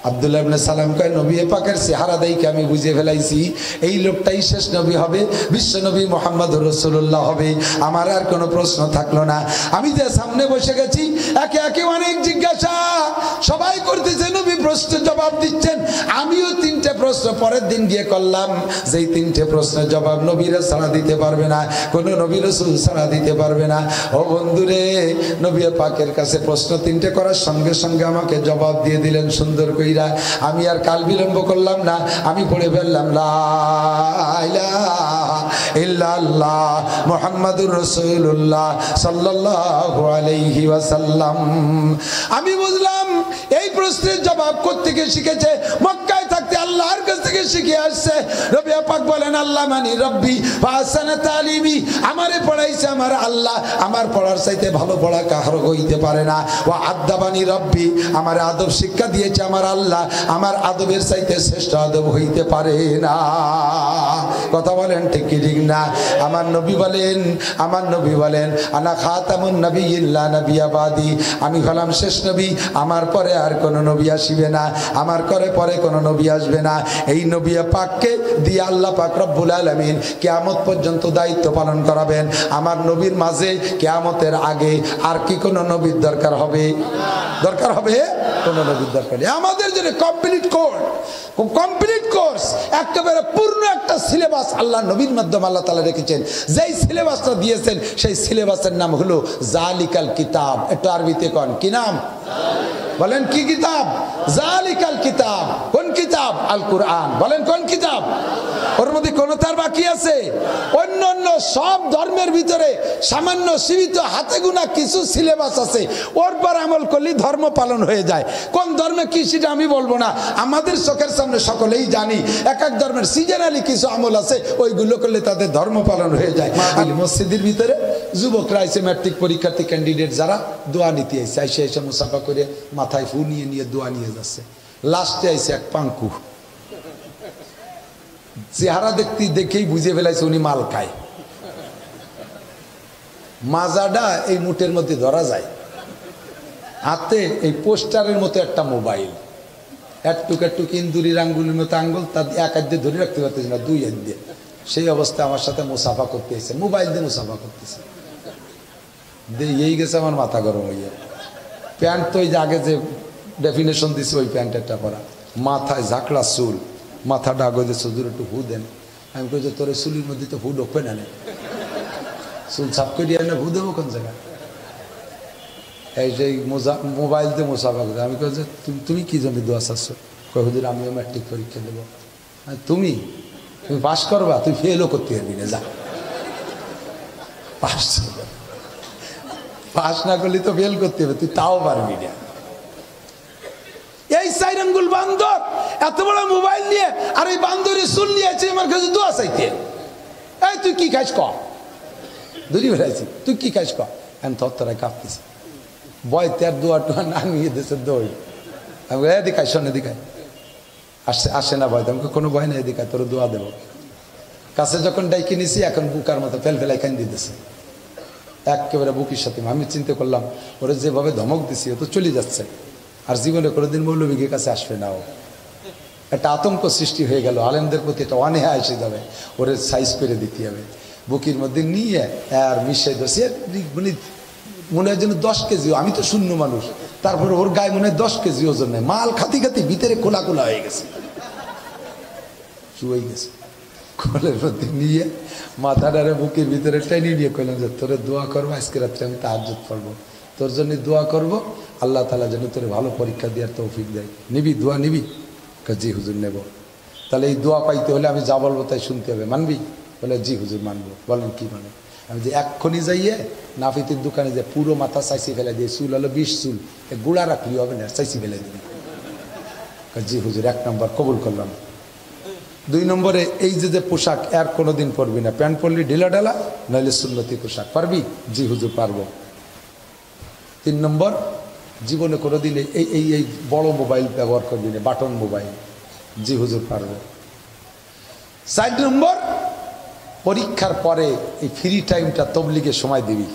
আব্দুল্লাহ ইবনে সালাম কয় নবী পাকের চেহারা দেখে আমি বুঝে ফেলাইছি এই লোকটাই শেষ নবী হবে, বিশ্ব নবী মুহাম্মদুর রাসূলুল্লাহ হবে। আমার আর কোনো প্রশ্ন থাকলো না। আমি যে সামনে বসে গেছি, একে একে অনেক জিজ্ঞাসা সবাই করতেছে, নবী প্রশ্ন জবাব দিচ্ছেন। আমিও 3টে প্রশ্ন পরের দিন গিয়ে করলাম, যেই 3টে প্রশ্নের জবাব নবীরা ছাড়া দিতে পারবে না, কোনো নবী রাসূল ছাড়া দিতে পারবে না। ও বন্ধুরে, নবী পাকের কাছে প্রশ্ন 3টে করার সঙ্গে সঙ্গে আমাকে জবাব দিয়ে দিলেন সুন্দর কইরা। আমি আর কাল বিলম্ব করলাম না, আমি পড়ে ফেললাম লা ইলাহা ইল্লাল্লাহ মুহাম্মাদুর রাসূলুল্লাহ সাল্লাল্লাহু আলাইহি ওয়াসাল্লাম। আমি বুঝলাম এই প্রশ্নের জবাব কোত্থেকে শিখেছে, মক্কায় থাকতে আল্লাহর কাছ থেকে শিখে আসছে। নবী পাক বলেন আল্লাহ মানি রব্বি ফাসানা তালিমি, আমারে পড়াইছে আমার আল্লাহ, আমার পড়ার চাইতে ভালো পড়া কারো হইতে পারে না। ওয়া আদাবানি রব্বি, আমার আদব শিক্ষা দিয়েছে আমার আল্লাহ, আমার আদবের চাইতে শ্রেষ্ঠ আদব হইতে পারে না। কথা বলেন ঠিক কি ঠিক না? আমার নবী বলেন আনা খাতামুন নবিয়্যিন লা নাবিয়্যা বাদি, আমি হলাম শেষ নবী, আমার পরে আর কোনো নবী আসবে না, আমার পরে কোনো নবী আসবে না। এই নবী পাককে দিয়ে আল্লাহ পাক রব্বুল আলামিন কিয়ামত পর্যন্ত দায়িত্ব পালন করাবেন। আমার নবীর মাঝে কিয়ামতের আগে আর কি কোনো নবীর দরকার হবে? কোনো নবীর দরকার নেই। আমাদের জন্য কমপ্লিট কোর্স, একেবারে পূর্ণ একটা সিলেবাস আল্লাহ নবীর মাধ্যমে আল্লাহ তাআলা রেখেছেন। যেই সিলেবাসটা দিয়েছেন সেই সিলেবাসের নাম হলো জালিকাল কিতাব। একটু আরবিতে কোন কি নাম? বলেন কি কিতাব? জালিকাল কিতাব। কোন কিতাব? আল কুরআন। বলেন কোন কিতাব? ওর মধ্যে কোন তার বাকি আছে? অন্যান্য সব ধর্মের ভিতরে সামান্য সীমিত হাতে গোনা কিছু সিলেবাস আছে, ওর পর আমল করলে ধর্ম পালন হয়ে যায়। কোন ধর্মে কি সেটা আমি বলবো না, আমাদের চোখের সামনে সকলেই জানি। এক এক ধর্মের সিজনালি কিছু আমল আছে, ওইগুলো করলে তাদের ধর্ম পালন হয়ে যায়। মসজিদের ভিতরে যুবকরা আইসে, ম্যাট্রিক পরীক্ষার্থী ক্যান্ডিডেট যারা দোয়া নিতে আইসে এসে মুসাফা করে মাথায় ফু নিয়ে দোয়া নিয়ে যাচ্ছে। লাস্টে আইসে এক পাঙ্কু, চেহারা দেখেই বুঝে ফেলাইছে উনি মাল খায়। মাজাটা এই মুঠের মধ্যে ধরা যায়, হাতে এই পোস্টারের মতো একটা মোবাইল, একটুক ইন্দুরির আঙ্গুলের মতো আঙ্গুল, তার এক হাত দিয়ে ধরে রাখতে পারতেছে না, 2 হাত দিয়ে। সেই অবস্থায় আমার সাথে মুসাফা করতে এসে মোবাইল দিয়ে মুসাফা করতেছে। এই গেছে আমার মাথা গরম হইয়া। প্যান্ট তো ওই যে আগে যে ডেফিনেশন দিছে ওই প্যান্টেরটা পরা, মাথায় ঝাঁকড়া চুল, মাথাটা আগে যে সুদূর একটু হু দেন। আমি কই যে তোর চুলির মধ্যে তো হু ঢোকে না, চুল সাফ করে দিয়ে হু দেবো কোন জায়গায়? এই যে মোবাইল দিয়ে মুসাফা করে। আমি কই যে তুমি কি জন্য দোয়া চাচ্ছ? কই হুজুর আমিও ম্যাট্রিক পরীক্ষা দেবো। তুমি পাস করবা, তুই ফেলও করতে পারবি না, যা পাস না করলে তো ফেল করতে হবে, তুই তাও পারবি না। এই 4 আঙ্গুল বান্দর এত বড় মোবাইল নিয়ে, আর এই বান্দরের চুল নিয়ে আছে আমার কাছে দোয়া চাইতে। এই তুই কি খাইস ক? দূরি বেড়াইছি, তুই কি খাইস ক? আমি তত্তরায় কাঁপতেছি, বয়তে আর দোয়া টোয়া না নিয়ে দেশে দই। আমি এদিকায় শোন, এদিকায় আসে না ভয়, আমাকে কোনো ভয় না, এদিকায় তোর দোয়া দেবো। কাছে যখন ডাইকে নিছি, এখন বুকার মতো ফেলাই কান দিতেছে একেবারে বুকির সাথে। আমি চিন্তা করলাম ওরা যেভাবে ধমক দিছি ও তো চলে যাচ্ছে, আর জীবনে কোনোদিন মৌলবীর কাছে আসবে না। ও একটা আতঙ্ক সৃষ্টি হয়ে গেল, আলেমদের প্রতি একটা অনীহা এসে যাবে, ওরে সাইজ করে দিতে হবে। বুকির মধ্যে নিয়ে আর মিশাই দোষে মনে হয় যেন 10 কেজি, আমি তো শূন্য মানুষ, তারপরে ওর গায়ে মনে হয় 10 কেজি ওজন নেই। মাল খাতি ভিতরে খোলা হয়ে গেছে, শুয়ে গেছে। কোলের মধ্যে নিয়ে মাথাটারে বুকের ভিতরে টেনে নিয়ে কইলাম যে তোরে দোয়া করবো, আজকে রাত্রে আমি তাহাজ্জুদ পড়বো, তোর জন্য দোয়া করব, আল্লাহ তাআলা যেন তোরে ভালো পরীক্ষা দেওয়ার তৌফিক দেয়। নিবি দোয়া নিবি? জি হুজুর নেব। তাহলে এই দোয়া পাইতে হলে আমি যা বলবো তাই শুনতে হবে, মানবি? বলে জি হুজুর মানবো। বলেন কি মানে? আমি যে এক্ষুনি যাইয়ে নাফিতের দোকানে যে পুরো মাথা চাইছি ফেলে দিয়ে, চুল হলো 20 চুল, গুড়া রাখলি হবে না, চাইছি ফেলে দিবি। জি হুজুর 1 নম্বর কবুল করলাম। 2 নম্বরে এই যে পোশাক আর কোনোদিন পরবি না, প্যান্ট পরলি ঢিলা ঢালা, নাহলে সুন্নতি পোশাক পারবি? জি হুজুর পারবো। 3 নম্বর জীবনে কোনোদিন এই এই এই বড় মোবাইল ব্যবহার করবি না, বাটন মোবাইল। জি হুজুর পারবো। 4 নম্বর, পরীক্ষার পরে এই ফ্রি টাইমটা তবলিগের সময় দিবি,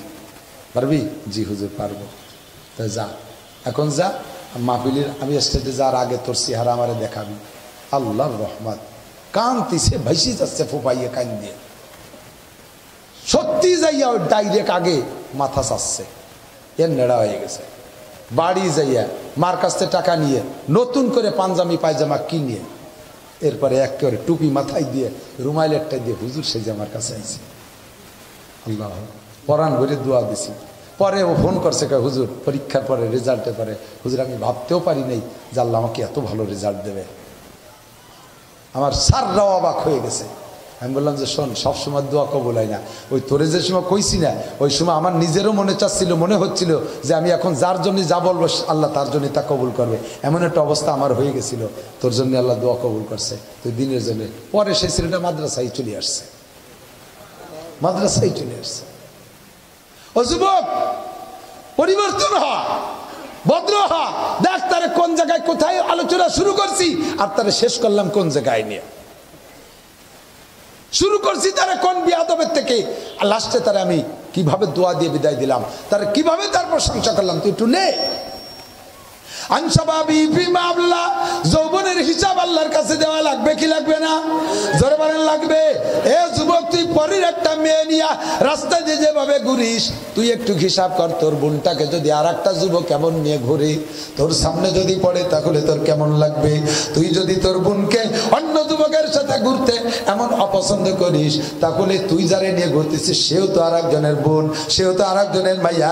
পারবি? জি হুজুর পারবো। তা যা, এখন যা, মাহফিলের আমি স্টেজে যাওয়ার আগে তোর চেহারা আমারে দেখাবি। আল্লাহর রহমত, কান্তিছে ভাইসি যাচ্ছে ফোপাইয়ে কান দিয়ে, সত্যি যাইয়া ওই ডাইরেক্ট আগে মাথা চাচ্ছে, এর নেড়া হয়ে গেছে। বাড়ি যাইয়া মার কাছ থেকে টাকা নিয়ে নতুন করে পাঞ্জাবি পায়জামা কিনে এরপরে একেবারে টুপি মাথায় দিয়ে রুমাইলেরটা দিয়ে হুজুর সেজে আমার কাছে আইছে। আল্লাহ, পরাণ ভরে দোয়া দিছি। পরে ও ফোন করছে, হুজুর পরীক্ষার পরে রেজাল্টের পরে, হুজুর আমি ভাবতেও পারি নাই যে আল্লাহ আমাকে এত ভালো রেজাল্ট দেবে। আমার স্যাররাও অবাক হয়ে গেছে। আমি বললাম যে শোন, সবসময় দোয়া কবুল হয় না। ওই তোরে যে সময় কইছি না, ওই সময় আমার নিজেরও মনে চাচ্ছিল, মনে হচ্ছিল যে আমি এখন যার জন্য যা বলবো আল্লাহ তার জন্য তা কবুল করবে, এমন একটা অবস্থা আমার হয়ে গেছিল। তোর জন্য আল্লাহ দোয়া কবুল করছে, তুই দিনের জন্য। পরে সেই ছেলেটা মাদ্রাসায় চলে আসছে, মাদ্রাসায় চলে আসছে। ও যুবক, পরিবর্তন হ, ভদ্র হ, দেখ তারে কোন জায়গায় কোথায় আলোচনা শুরু করছি আর তারে শেষ করলাম কোন জায়গায় নিয়ে। শুরু করছি তারা কোন বিয়াদবের থেকে, আর লাস্টে তারা আমি কিভাবে দোয়া দিয়ে বিদায় দিলাম, তারা কিভাবে তার প্রশংসা করলাম। তুই একটু নে। যৌবনের হিসাব আল্লাহর কাছে দেওয়া লাগবে কি লাগবে না? জোরে বলেন লাগবে। এ যুবক, তুই পরের একটা মেয়ে নিয়া রাস্তায় দিয়ে যেভাবে ঘুরিস, তুই একটু হিসাব কর, তোর বোনটাকে যদি আর একটা যুবক কেমন নিয়ে ঘুরে তোর সামনে যদি পড়ে তাহলে তোর কেমন লাগবে? তুই যদি তোর বোনকে অন্য যুবকের সাথে ঘুরতে এমন অপছন্দ করিস, তাহলে তুই যারে নিয়ে ঘুরতেছিস সেও তো আর একজনের বোন, সেও তো আর একজনের মাইয়া।